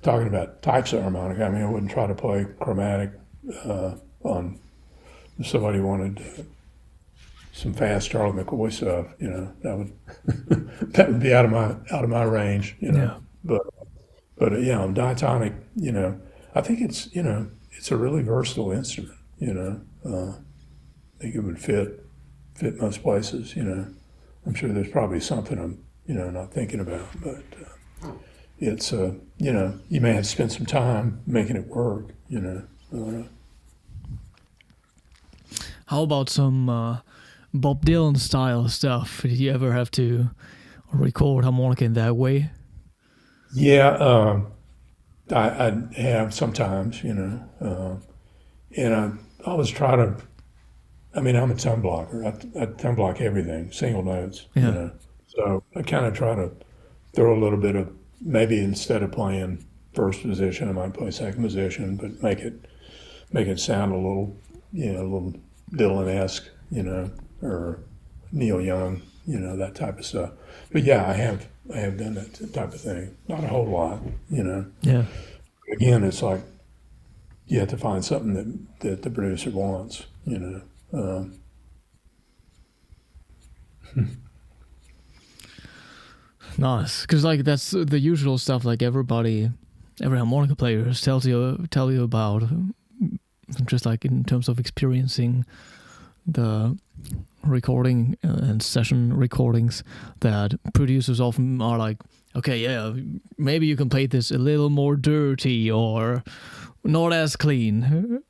Speaker 3: talking about types of harmonica, I mean, I wouldn't try to play chromatic on if somebody wanted some fast Charlie McCoy stuff, that would that would be out of my range,
Speaker 2: Yeah.
Speaker 3: But yeah, on diatonic, I think it's a really versatile instrument, I think it would fit most places, I'm sure there's probably something I'm not thinking about, but it's you may have to spend some time making it work,
Speaker 2: How about some Bob Dylan style stuff? Did you ever have to record harmonica in that way?
Speaker 3: Yeah, I have sometimes, and I always try to. I mean, I'm a tone blocker. I tone block everything, single notes,
Speaker 2: Yeah.
Speaker 3: So I kind of try to throw a little bit of, maybe instead of playing first position, I might play second position, but make it sound a little Dylan-esque, or Neil Young, that type of stuff. But yeah, I have done that type of thing. Not a whole lot,
Speaker 2: Yeah.
Speaker 3: Again, it's like you have to find something that the producer wants,
Speaker 2: Nice, because like that's the usual stuff. Like every harmonica player tell you about, just like in terms of experiencing the recording and session recordings, that producers often are like, okay, yeah, maybe you can play this a little more dirty or not as clean.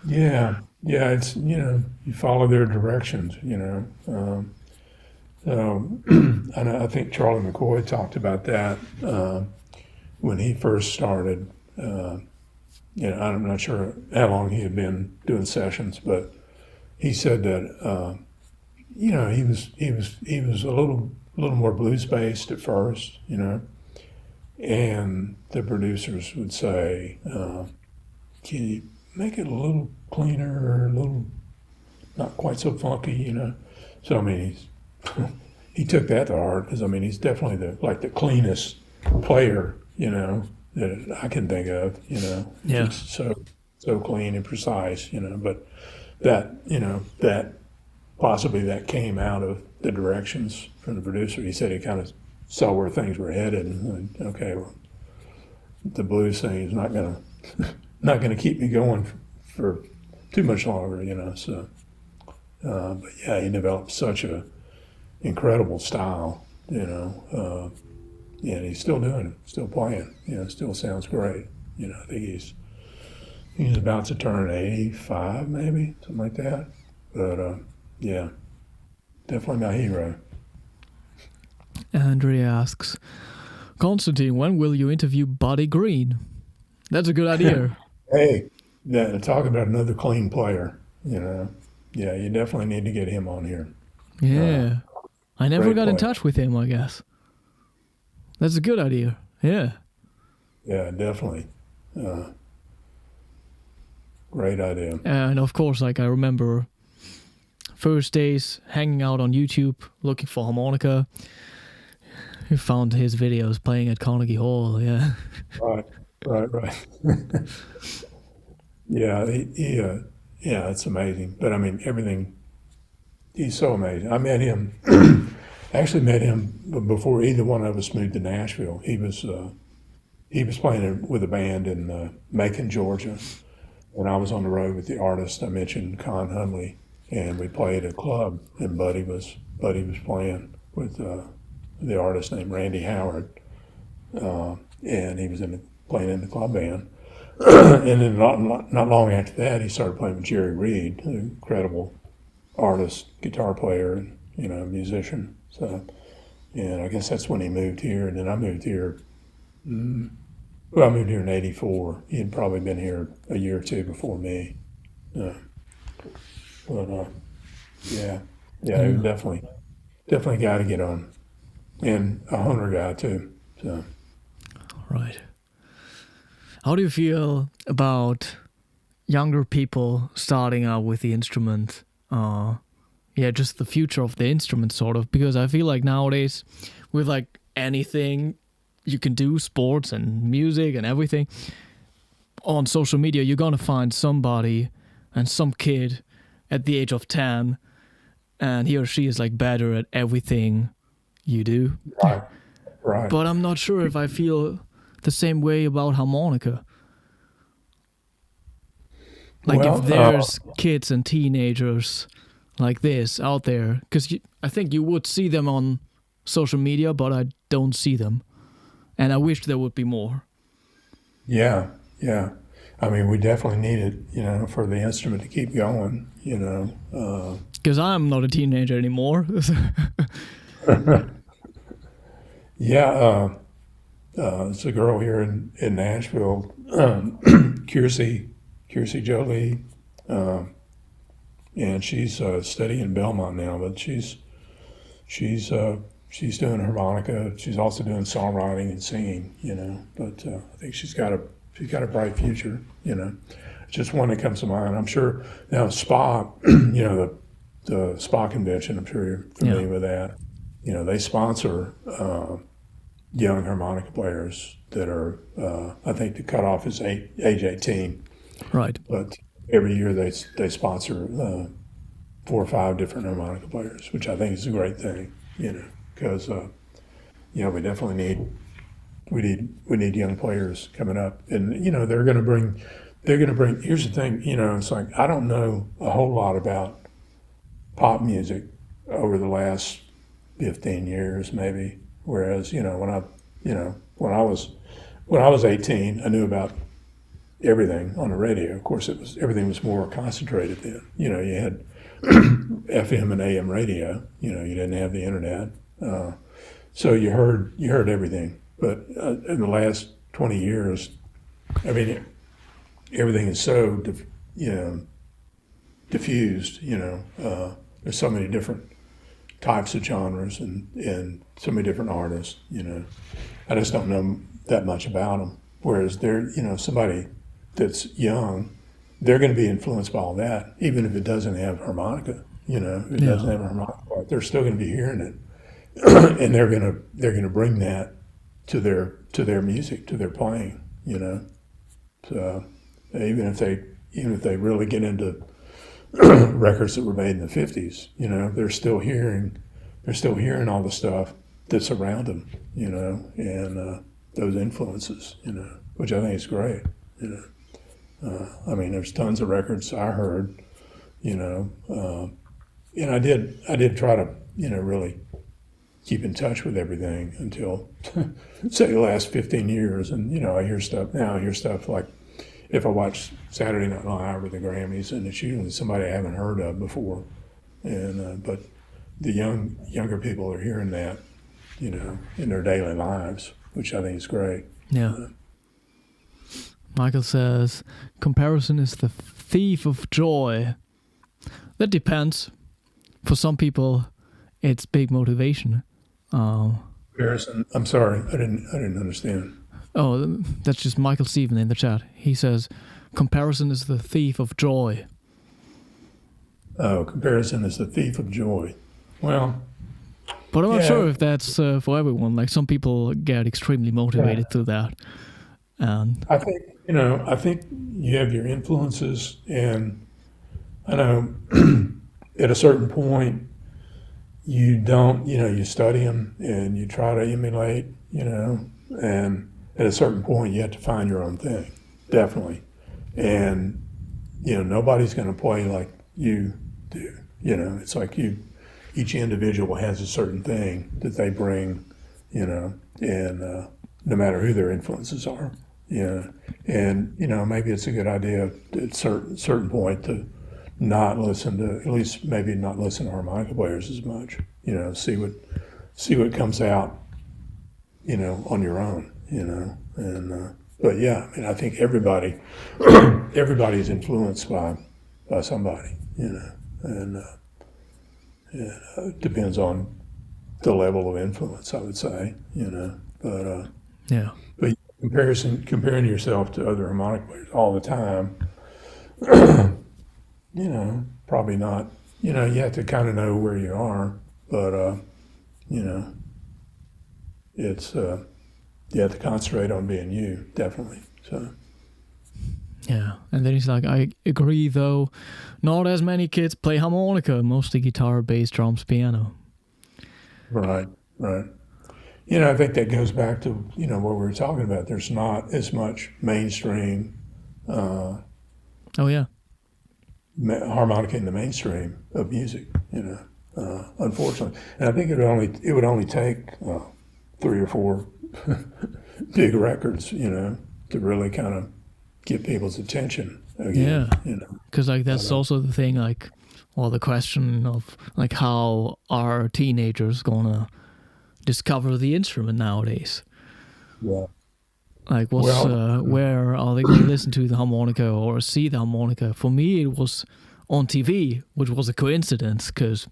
Speaker 3: Yeah, it's you follow their directions, So, and I think Charlie McCoy talked about that when he first started, I'm not sure how long he had been doing sessions, but he said that he was a little more blues based at first, and the producers would say, "Can you make it a little cleaner, a little not quite so funky?" So I mean, he took that to heart because I mean he's definitely the cleanest player that I can think of.
Speaker 2: Yeah.
Speaker 3: Just so clean and precise. But that possibly that came out of the directions from the producer. He said he kind of saw where things were headed, and okay, well, the blues thing is not gonna keep me going for too much longer. So, but yeah, he developed such a incredible style, and he's still doing it, still playing, still sounds great. I think he's about to turn 85, maybe something like that. But yeah, definitely my hero.
Speaker 2: Andrea asks, Konstantin, when will you interview Buddy Green? That's a good idea.
Speaker 3: Hey, talk about another clean player. Yeah, you definitely need to get him on here.
Speaker 2: Yeah. I never
Speaker 3: great
Speaker 2: got in
Speaker 3: player.
Speaker 2: touch with him, I guess. That's a good idea. Yeah.
Speaker 3: Yeah, definitely. Great idea.
Speaker 2: And of course, like I remember first days hanging out on YouTube looking for harmonica. We found his videos playing at Carnegie Hall. Yeah.
Speaker 3: Right. Yeah, yeah, it's amazing. But I mean, everything. He's so amazing. I met him. Actually, met him before either one of us moved to Nashville. He was playing with a band in Macon, Georgia, and I was on the road with the artist I mentioned, Con Hunley, and we played at a club. And Buddy was playing with the artist named Randy Howard, and he was playing in the club band. And then not long after that, he started playing with Jerry Reed, an incredible artist, guitar player, and musician. So, and I guess that's when he moved here. And then I moved here. Well, I moved here in '84. He had probably been here a year or two before me. But yeah, he was definitely a guy to get on, and a Hohner guy too. So.
Speaker 2: Right. How do you feel about younger people starting out with the instrument? Just the future of the instrument, sort of. Because I feel like nowadays, with like anything you can do, sports and music and everything, on social media, you're gonna find somebody and some kid at the age of 10, and he or she is like better at everything you do.
Speaker 3: Right.
Speaker 2: But I'm not sure if I feel the same way about harmonica. Like if there's kids and teenagers like this out there, because I think you would see them on social media, but I don't see them. And I wish there would be more.
Speaker 3: Yeah. I mean, we definitely need it, for the instrument to keep going,
Speaker 2: Because I'm not a teenager anymore.
Speaker 3: Yeah, it's a girl here in Nashville, Kiersey Jolie, and she's studying in Belmont now, but she's doing harmonica. She's also doing songwriting and singing, But I think she's got a bright future, Just one that comes to mind. I'm sure now SPA, the SPA convention. I'm sure you're familiar with that. They sponsor young harmonica players that are, I think the cutoff is age 18.
Speaker 2: Right.
Speaker 3: But every year they sponsor 4 or 5 different harmonica players, which I think is a great thing, because we definitely need young players coming up, and they're going to bring. Here's the thing, it's like I don't know a whole lot about pop music over the last 15 years, maybe. Whereas when I was 18, I knew about everything on the radio. Of course, everything was more concentrated then. You had FM and AM radio. You didn't have the internet, so you heard everything. But in the last 20 years, I mean, everything is so diffused. There's so many different types of genres and so many different artists. I just don't know that much about them. Whereas somebody that's young, they're going to be influenced by all that, even if it doesn't have harmonica. If it doesn't have a harmonica part, they're still going to be hearing it, and they're going to bring that to their music, to their playing. So even if they really get into records that were made in the 50s, they're still hearing all the stuff that's around them, and those influences, which I think is great. There's tons of records I heard, and I did try to, really keep in touch with everything until, say, the last 15 years. And, I hear stuff like, if I watch Saturday Night Live or the Grammys, and it's usually somebody I haven't heard of before. And, but the younger people are hearing that, in their daily lives, which I think is great.
Speaker 2: Yeah. Michael says, comparison is the thief of joy. That depends. For some people, it's big motivation.
Speaker 3: Comparison. I'm sorry, I didn't understand.
Speaker 2: Oh, that's just Michael Steven in the chat. He says, comparison is the thief of joy.
Speaker 3: Oh, comparison is the thief of joy. Well,
Speaker 2: but I'm not sure if that's for everyone. Like, some people get extremely motivated through that. And
Speaker 3: I think you have your influences, and I know at a certain point you don't, you study them and you try to emulate, and at a certain point you have to find your own thing, definitely. And, nobody's going to play like you do. It's like each individual has a certain thing that they bring, and no matter who their influences are. And maybe it's a good idea at a certain point to not listen to, at least maybe not listen to harmonica players as much. See what comes out, on your own. And but yeah, I think everybody's influenced by somebody. And it depends on the level of influence, I would say. But
Speaker 2: yeah.
Speaker 3: But comparing yourself to other harmonic players all the time, probably not. You have to kind of know where you are, but it's you have to concentrate on being you, definitely. So.
Speaker 2: Yeah, and then he's like, I agree though, not as many kids play harmonica, mostly guitar, bass, drums, piano.
Speaker 3: Right. I think that goes back to, what we were talking about. There's not as much mainstream harmonica in the mainstream of music, unfortunately. And I think it would only take 3 or 4 big records, to really kind of get people's attention again.
Speaker 2: Yeah, because that's also the thing, the question of how are teenagers gonna discover the instrument nowadays?
Speaker 3: Yeah.
Speaker 2: Where are they going to listen to the harmonica or see the harmonica? For me, it was on TV, which was a coincidence because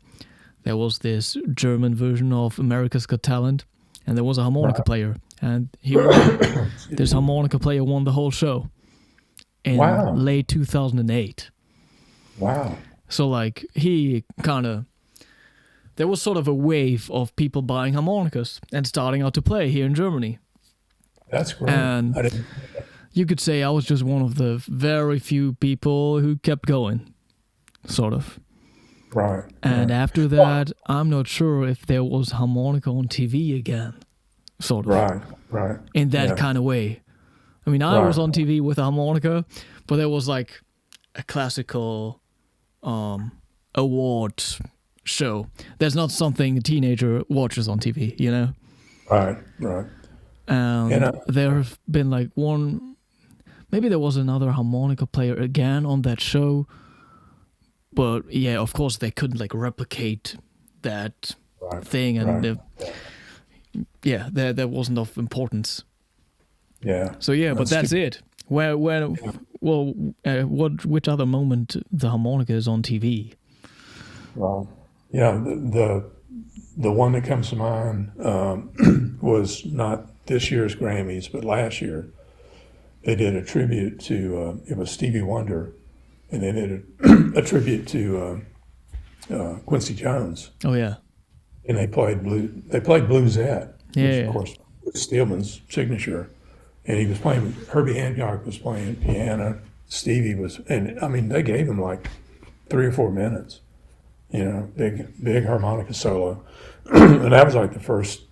Speaker 2: there was this German version of America's Got Talent, and there was a harmonica player, and this harmonica player won the whole show in late 2008.
Speaker 3: Wow.
Speaker 2: So he kind of, there was sort of a wave of people buying harmonicas and starting out to play here in Germany.
Speaker 3: That's great.
Speaker 2: And you could say I was just one of the very few people who kept going, sort of.
Speaker 3: Right.
Speaker 2: And after that, I'm not sure if there was harmonica on TV again, sort of.
Speaker 3: Right.
Speaker 2: In that kind of way. I mean, I was on TV with a harmonica, but there was a classical award show. There's not something a teenager watches on TV,
Speaker 3: Right.
Speaker 2: And there have been maybe there was another harmonica player again on that show, but yeah, of course they couldn't replicate that thing, and there wasn't of importance.
Speaker 3: Yeah.
Speaker 2: So yeah, but that's it. Where which other moment the harmonica is on TV?
Speaker 3: Well, yeah, the one that comes to mind was not this year's Grammys, but last year. They did a tribute to, it was Stevie Wonder, and they did a tribute to Quincy Jones.
Speaker 2: Oh yeah.
Speaker 3: And they played Bluesette,
Speaker 2: Yeah,
Speaker 3: which
Speaker 2: yeah.
Speaker 3: of course was Stillman's signature. And he was playing, Herbie Hancock was playing piano, Stevie was, and I mean, they gave him like 3 or 4 minutes, big harmonica solo. And that was like the first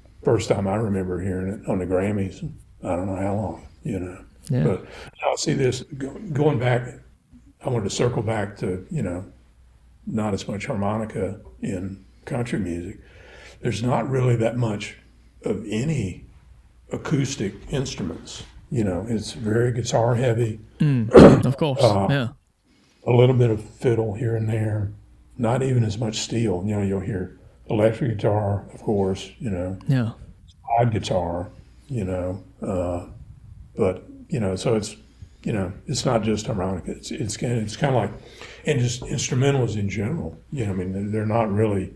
Speaker 3: time I remember hearing it on the Grammys. I don't know how long,
Speaker 2: Yeah.
Speaker 3: But I'll see this, going back, I wanted to circle back to, not as much harmonica in country music. There's not really that much of any acoustic instruments. It's very guitar heavy,
Speaker 2: Of course. Yeah.
Speaker 3: a little bit of fiddle here and there, not even as much steel. You'll hear electric guitar, of course,
Speaker 2: Yeah.
Speaker 3: slide guitar, but, so it's not just harmonica. It's kind of like, and just instrumentals in general. I mean, they're not really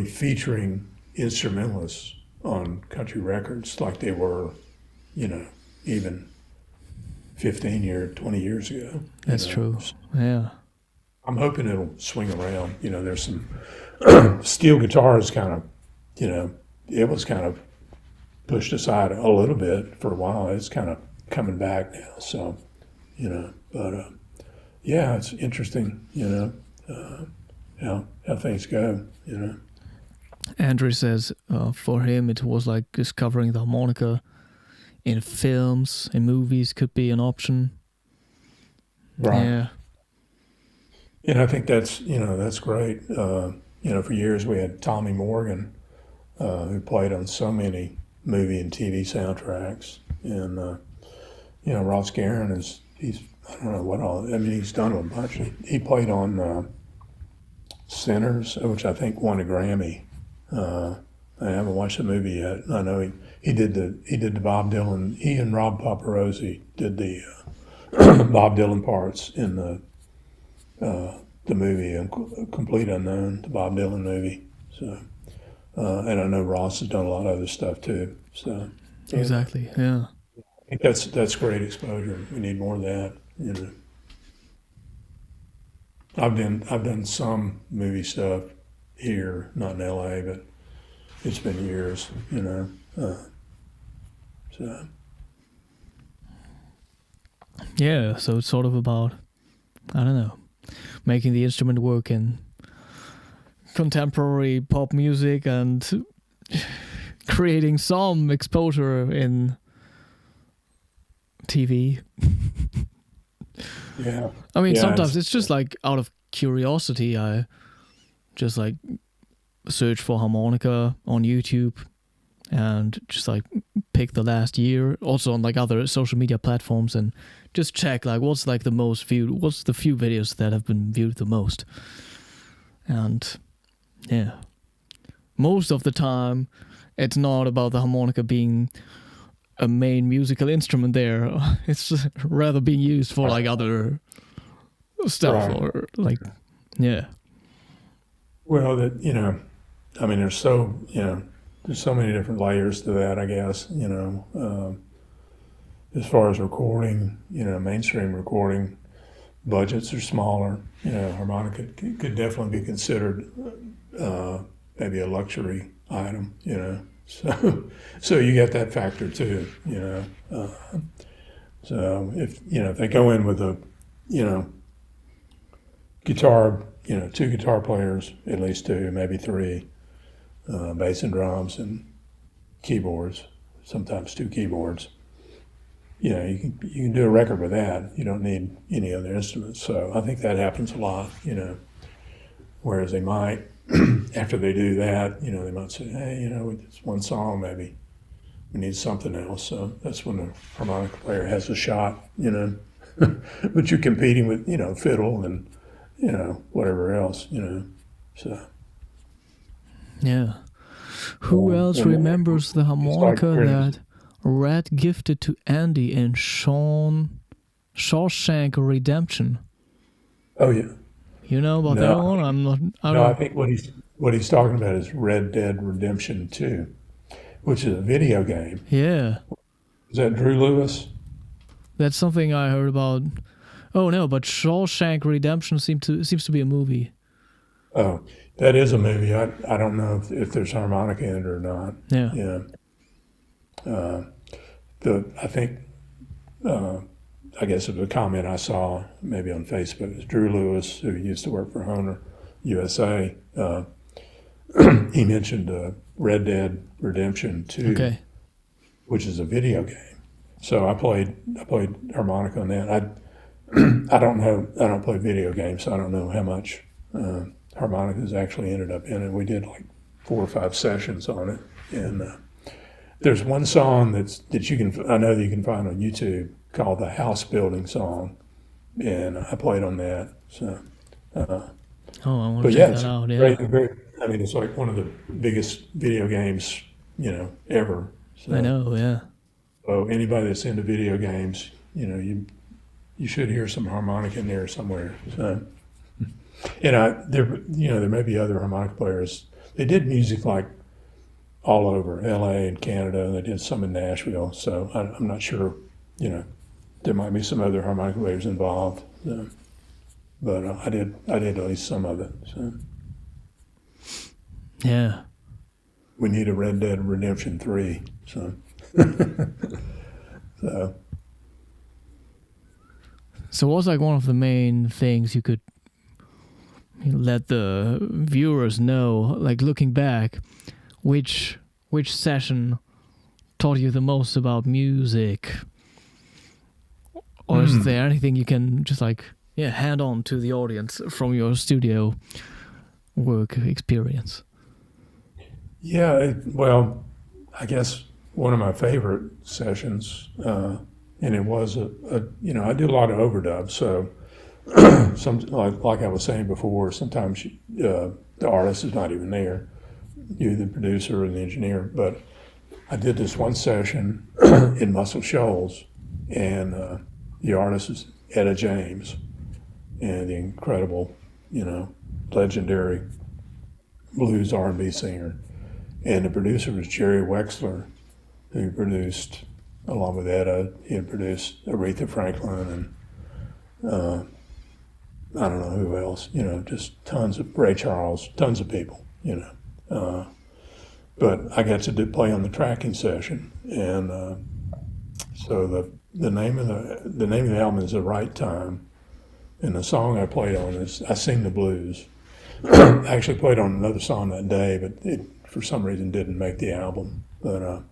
Speaker 3: featuring instrumentalists on country records like they were, even 20 years ago.
Speaker 2: That's true. Yeah.
Speaker 3: I'm hoping it'll swing around. There's some steel guitars kind of, it was kind of pushed aside a little bit for a while. It's kind of coming back now. So, but yeah, it's interesting, how things go,
Speaker 2: Andrew says for him it was like discovering the harmonica in films, in movies could be an option.
Speaker 3: Right.
Speaker 2: Yeah.
Speaker 3: And I think that's great. For years we had Tommy Morgan, who played on so many movie and TV soundtracks. And, Ross Guerin he's I don't know what all, I mean, he's done a bunch. He played on Sinners, which I think won a Grammy. I haven't watched the movie yet. I know he did the Bob Dylan. He and Rob Paparosi did the Bob Dylan parts in the movie Complete Unknown, the Bob Dylan movie. So, and I know Ross has done a lot of other stuff too. So
Speaker 2: Exactly. Yeah.
Speaker 3: I think that's great exposure. We need more of that. I've done some movie stuff here, not in LA, but it's been years, so.
Speaker 2: Yeah, so it's sort of about, I don't know, making the instrument work in contemporary pop music and creating some exposure in TV.
Speaker 3: Yeah.
Speaker 2: I mean,
Speaker 3: Yeah,
Speaker 2: sometimes it's just like out of curiosity, I just like search for harmonica on YouTube and just like pick the last year, also on like other social media platforms, and just check like what's like the most viewed, what's the few videos that have been viewed the most. And yeah, most of the time it's not about the harmonica being a main musical instrument there. It's just rather being used for like other stuff,
Speaker 3: Right.
Speaker 2: or like, yeah.
Speaker 3: Well, I mean, there's so many different layers to that, I guess, as far as recording, mainstream recording, budgets are smaller, harmonica could definitely be considered maybe a luxury item, so you get that factor too, so if they go in with a, guitar, 2 guitar players, at least 2, maybe 3, bass and drums and keyboards, sometimes 2 keyboards. You can do a record with that. You don't need any other instruments. So I think that happens a lot, whereas they might, after they do that, they might say, hey, with this one song, maybe we need something else. So that's when the harmonica player has a shot, but you're competing with, fiddle and, whatever else, so.
Speaker 2: Yeah. Who else remembers the harmonica
Speaker 3: like
Speaker 2: that Rat gifted to Andy and Sean Shawshank Redemption.
Speaker 3: Oh yeah.
Speaker 2: You know about that one? I'm not. I
Speaker 3: No, I
Speaker 2: don't.
Speaker 3: think what he's talking about is Red Dead Redemption 2, which is a video game.
Speaker 2: Yeah,
Speaker 3: Is that Drew Lewis?
Speaker 2: that's something I heard about. Oh no, but Shawshank Redemption seems to be a movie.
Speaker 3: Oh, that is a movie. I don't know if there's harmonica in it or not.
Speaker 2: Yeah.
Speaker 3: Yeah. I think I guess it was a comment I saw maybe on Facebook. It was Drew Lewis, who used to work for Hohner USA. He mentioned Red Dead Redemption 2,
Speaker 2: Okay.
Speaker 3: which is a video game. So I played harmonica on that. I don't know. I don't play video games, so I don't know how much harmonicas actually ended up in it. We did like 4 or 5 sessions on it, and there's one song that you can I know that you can find on YouTube called the House Building Song, and I played on that. So,
Speaker 2: Oh, I want
Speaker 3: but
Speaker 2: to
Speaker 3: yeah,
Speaker 2: check
Speaker 3: it's
Speaker 2: that out. Yeah.
Speaker 3: very. I mean, it's like one of the biggest video games ever. So,
Speaker 2: I know. Yeah.
Speaker 3: so anybody that's into video games, you should hear some harmonica in there somewhere. So, and there may be other harmonica players. They did music like all over LA and Canada, and they did some in Nashville. So I'm not sure, there might be some other harmonica players involved. But I did at least some of it. So
Speaker 2: Yeah.
Speaker 3: we need a Red Dead Redemption 3. So, so
Speaker 2: So what's like one of the main things you could let the viewers know, like looking back, which session taught you the most about music? Or is there anything you can just hand on to the audience from your studio work experience?
Speaker 3: yeah, well, I guess one of my favorite sessions, and it was I do a lot of overdubs, so some like I was saying before, sometimes the artist is not even there, you the producer and the engineer. But I did this one session in Muscle Shoals, and the artist is Etta James, and the incredible, legendary blues R&B singer, and the producer was Jerry Wexler, who produced, along with Etta, he had produced Aretha Franklin and I don't know who else, just tons of Ray Charles, tons of people, but I got to play on the tracking session, and so the name of the album is The Right Time, and the song I played on is I Sing the Blues. I actually played on another song that day, but it for some reason didn't make the album. But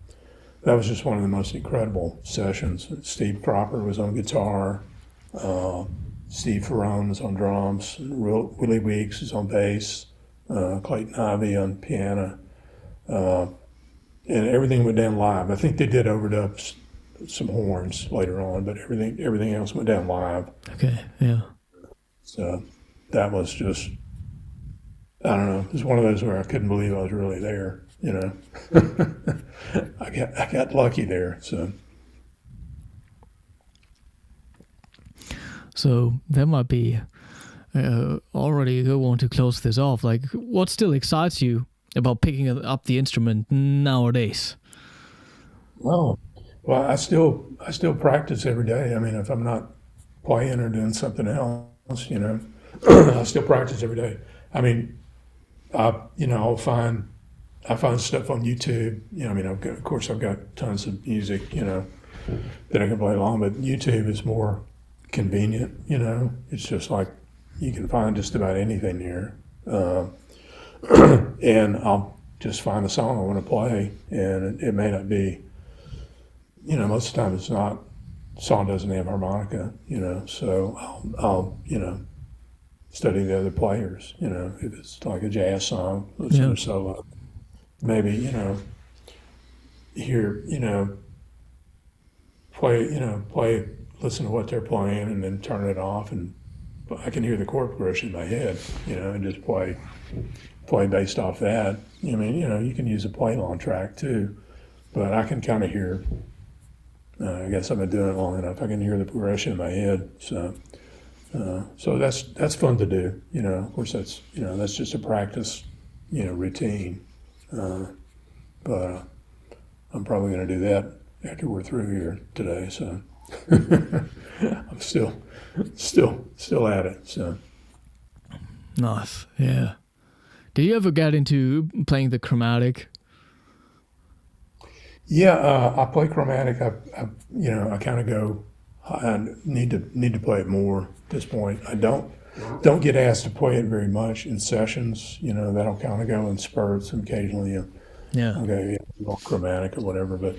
Speaker 3: that was just one of the most incredible sessions. Steve Cropper was on guitar. Steve Ferrone was on drums. Willie Weeks was on bass. Clayton Ivey on piano. And everything went down live. I think they did overdubs some horns later on, but everything else went down live.
Speaker 2: Okay, yeah.
Speaker 3: So that was just, I don't know, it was one of those where I couldn't believe I was really there, I got lucky there, so.
Speaker 2: So that might be already a good one to close this off. Like, what still excites you about picking up the instrument nowadays?
Speaker 3: Well, I still practice every day. I mean, if I'm not playing or doing something else, I still practice every day. I mean, I find stuff on YouTube. Of course, I've got tons of music, that I can play along, but YouTube is more convenient. It's just like you can find just about anything there, and I'll just find a song I want to play, and it may not be. Most of the time it's not. Song doesn't have harmonica, so I'll study the other players, if it's like a jazz song, listen to a solo, maybe, hear, play, listen to what they're playing and then turn it off, and I can hear the chord progression in my head, and just play based off that. You can use a play along track too, but I can kind of hear I guess I've been doing it long enough. I can hear the progression in my head. So that's fun to do. Of course, that's just a practice, routine. But I'm probably going to do that after we're through here today. So I'm still at it. So
Speaker 2: Nice. Yeah. Did you ever get into playing the chromatic?
Speaker 3: yeah, I play chromatic. I kind of go. I need to play it more at this point. I don't get asked to play it very much in sessions. That'll kind of go in spurts, and occasionally
Speaker 2: Yeah.
Speaker 3: okay, chromatic or whatever. But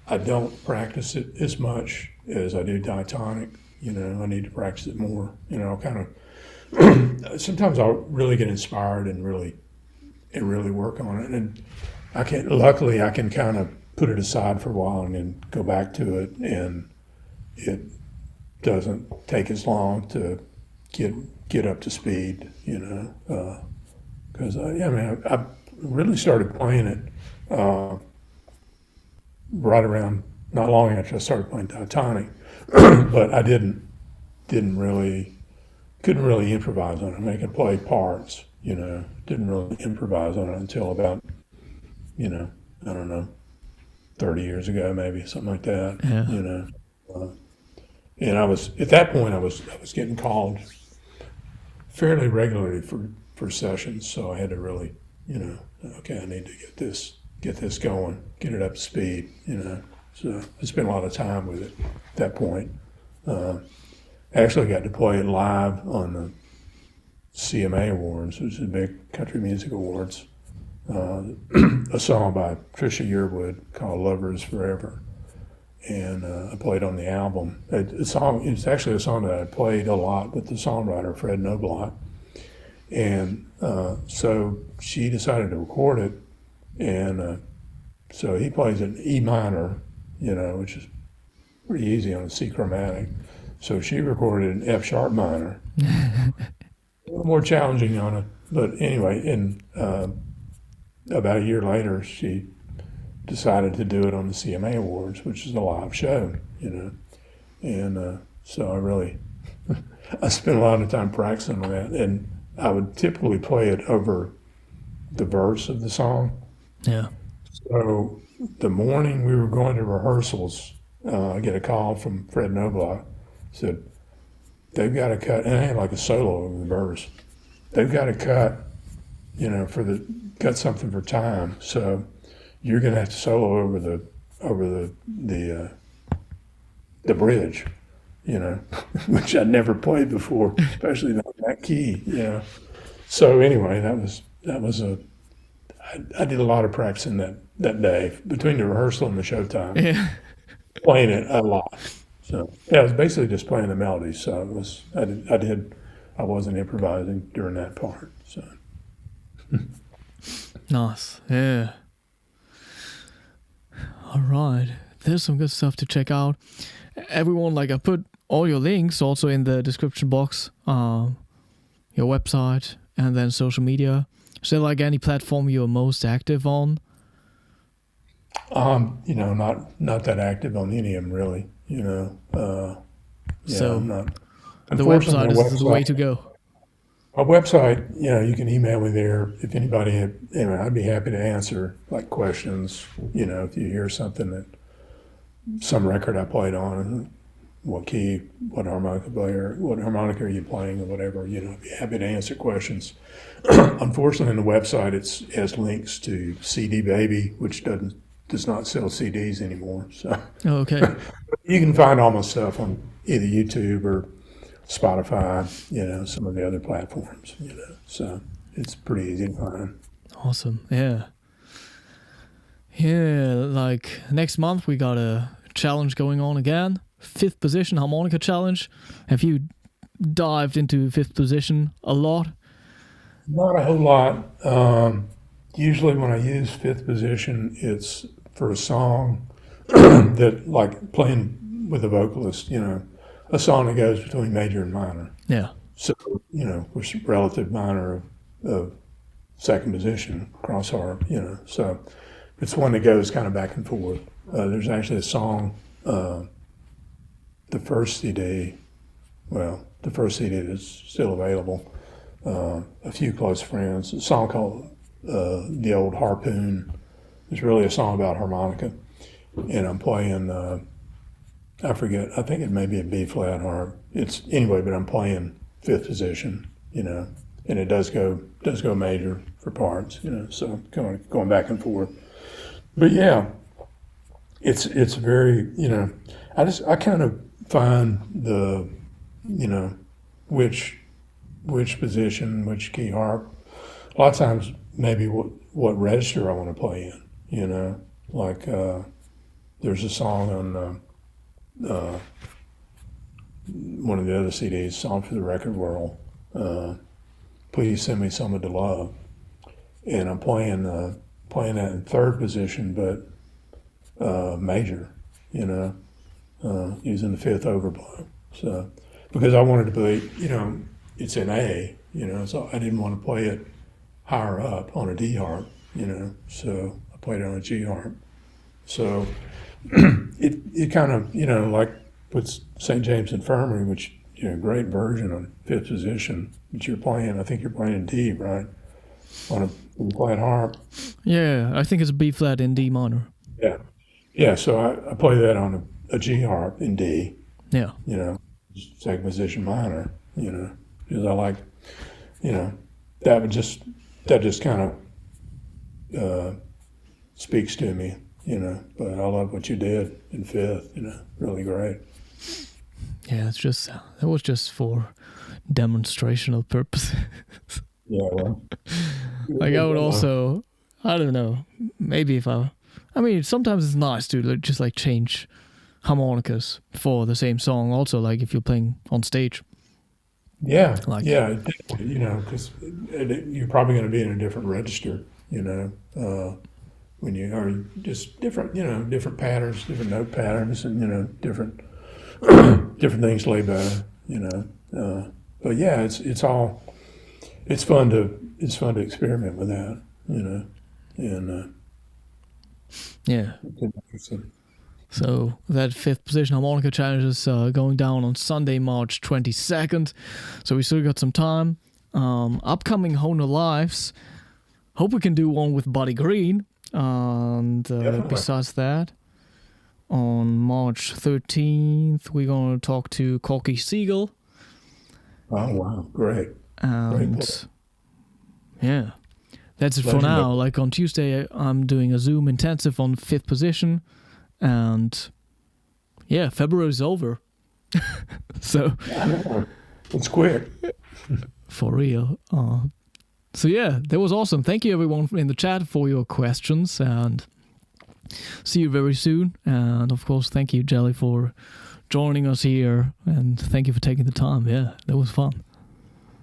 Speaker 3: I don't practice it as much as I do diatonic. I need to practice it more. Kind of. Sometimes I'll really get inspired and really work on it, and luckily I can kind of put it aside for a while and then go back to it, and it doesn't take as long to get up to speed, because I really started playing it right around not long after I started playing diatonic, but I couldn't really improvise on it. I could play parts, didn't really improvise on it until about, I don't know, 30 years ago, maybe something like that,
Speaker 2: Yeah.
Speaker 3: And at that point I was getting called fairly regularly for sessions, so I had to really, okay, I need to get this going, get it up to speed, So I spent a lot of time with it at that point. I actually got to play it live on the CMA Awards, which is the big country music awards. A song by Trisha Yearwood called "Lovers Forever," and I played on the album. It's actually a song that I played a lot with the songwriter Fred Noblock, and so she decided to record it, and so he plays an E minor, which is pretty easy on a C chromatic. So she recorded an F sharp minor, a little more challenging on it, but anyway, and about a year later, she decided to do it on the CMA Awards, which is a live show, and so I spent a lot of time practicing on that, and I would typically play it over the verse of the song.
Speaker 2: Yeah.
Speaker 3: So the morning we were going to rehearsals, I get a call from Fred Noblock, said, they've got to cut, and I had like a solo over the verse. They've got to cut, cut something for time. So you're going to have to solo over the bridge, which I'd never played before, especially not in that key, So anyway, I did a lot of practicing that day between the rehearsal and the showtime,
Speaker 2: Yeah.
Speaker 3: playing it a lot. So yeah, I was basically just playing the melodies. So I wasn't improvising during that part. So
Speaker 2: Nice. Yeah. All right. There's some good stuff to check out. Everyone, I put all your links also in the description box, your website, and then social media. Is there any platform you're most active on?
Speaker 3: not that active on any of them really.
Speaker 2: So
Speaker 3: I'm not.
Speaker 2: The
Speaker 3: Unfortunately,
Speaker 2: website is the way to go.
Speaker 3: Our website, you can email me there if anybody. I'd be happy to answer questions. If you hear something that some record I played on, what key, what harmonica player, what harmonica are you playing, or whatever. I'd be happy to answer questions. Unfortunately, on the website, it has links to CD Baby, which does not sell CDs anymore. So
Speaker 2: Okay.
Speaker 3: you can find all my stuff on either YouTube or Spotify, some of the other platforms, so it's pretty easy to find.
Speaker 2: Awesome. Yeah. Yeah, next month we got a challenge going on again. 5th position harmonica challenge. Have you dived into 5th position a lot?
Speaker 3: Not a whole lot. Usually when I use 5th position, it's for a song that playing with a vocalist, a song that goes between major and minor.
Speaker 2: Yeah.
Speaker 3: So, which relative minor of 2nd position, cross harp, so it's one that goes kind of back and forth, There's actually a song, the first CD that's still available, A Few Close Friends, a song called The Old Harpoon. It's really a song about harmonica. And I'm playing, I forget, I think it may be a B flat harp. But I'm playing fifth position, and it does go major for parts, so going back and forth. But yeah, it's very, I kind of find the, which position, which key harp. A lot of times, maybe what register I want to play in. Like there's a song on one of the other CDs, Song for the Record World. Please Send Me Someone to Love, and I'm playing that in third position, but major. Using the fifth overblow. So because I wanted to be, it's in A, so I didn't want to play it higher up on a D harp, so I played it on a G harp. So it kind of, like with St. James Infirmary, which, great version on fifth position, but I think you're playing D, right? On a flat harp.
Speaker 2: Yeah, I think it's a B flat in D minor.
Speaker 3: Yeah. Yeah, so I play that on a G harp in D.
Speaker 2: Yeah.
Speaker 3: Second position minor, because I like, that just kind of speaks to me, but I love what you did in fifth, really great.
Speaker 2: Yeah, that was just for demonstrational purposes.
Speaker 3: Yeah, well.
Speaker 2: Like I would also, I don't know, maybe sometimes it's nice to just like change harmonicas for the same song also, like if you're playing on stage.
Speaker 3: Yeah, because you're probably going to be in a different register, when you are just different, different patterns, different note patterns, and, different things lay better, but yeah, it's fun to experiment with that, and
Speaker 2: yeah. So that fifth position harmonica challenge is going down on Sunday, March 22nd. So we still got some time. Upcoming Hohner Lives. Hope we can do one with Buddy Green. And besides that, on March 13th, we're going to talk to Corky Siegel.
Speaker 3: Oh, wow. Great.
Speaker 2: And yeah, that's it for now. Like on Tuesday, I'm doing a Zoom intensive on fifth position. And yeah, February's over. So
Speaker 3: it's quick.
Speaker 2: For real. So yeah, that was awesome. Thank you everyone in the chat for your questions, and see you very soon. And of course, thank you, Jelly, for joining us here, and thank you for taking the time. Yeah, that was fun.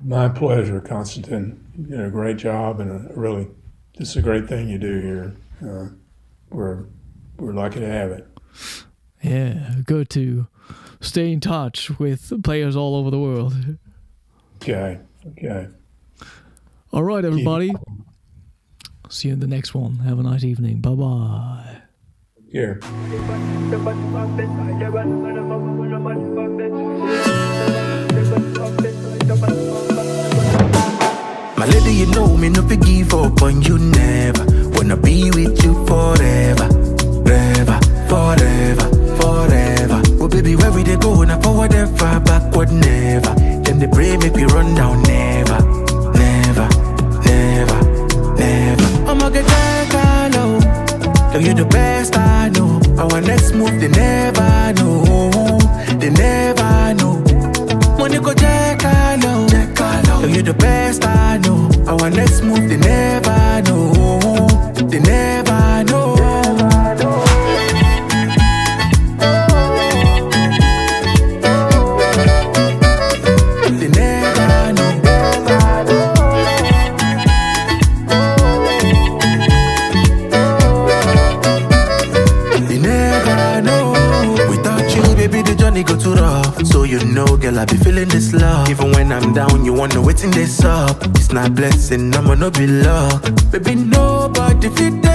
Speaker 3: My pleasure, Konstantin. You did a great job, and this is a great thing you do here. We're lucky to have it.
Speaker 2: Yeah, good to stay in touch with players all over the world.
Speaker 3: Okay.
Speaker 2: All right, everybody. See you in the next one. Have a nice evening. Bye-bye.
Speaker 3: Here.
Speaker 1: My lady, you know me, no give up on you never. Wanna be with you forever. Forever. Oh baby, where we they go? Now forward ever, backward never. Them they pray make we run down never. I'ma get that low. Girl, you the best I know. Our next move they never know. Money go check low. Girl, you the best I know. Our next move they never know. Go too rough, so you know, girl, I be feeling this love. Even when I'm down, you wanna waiting this up. It's not blessing, I'ma no be luck. Baby, nobody fit there.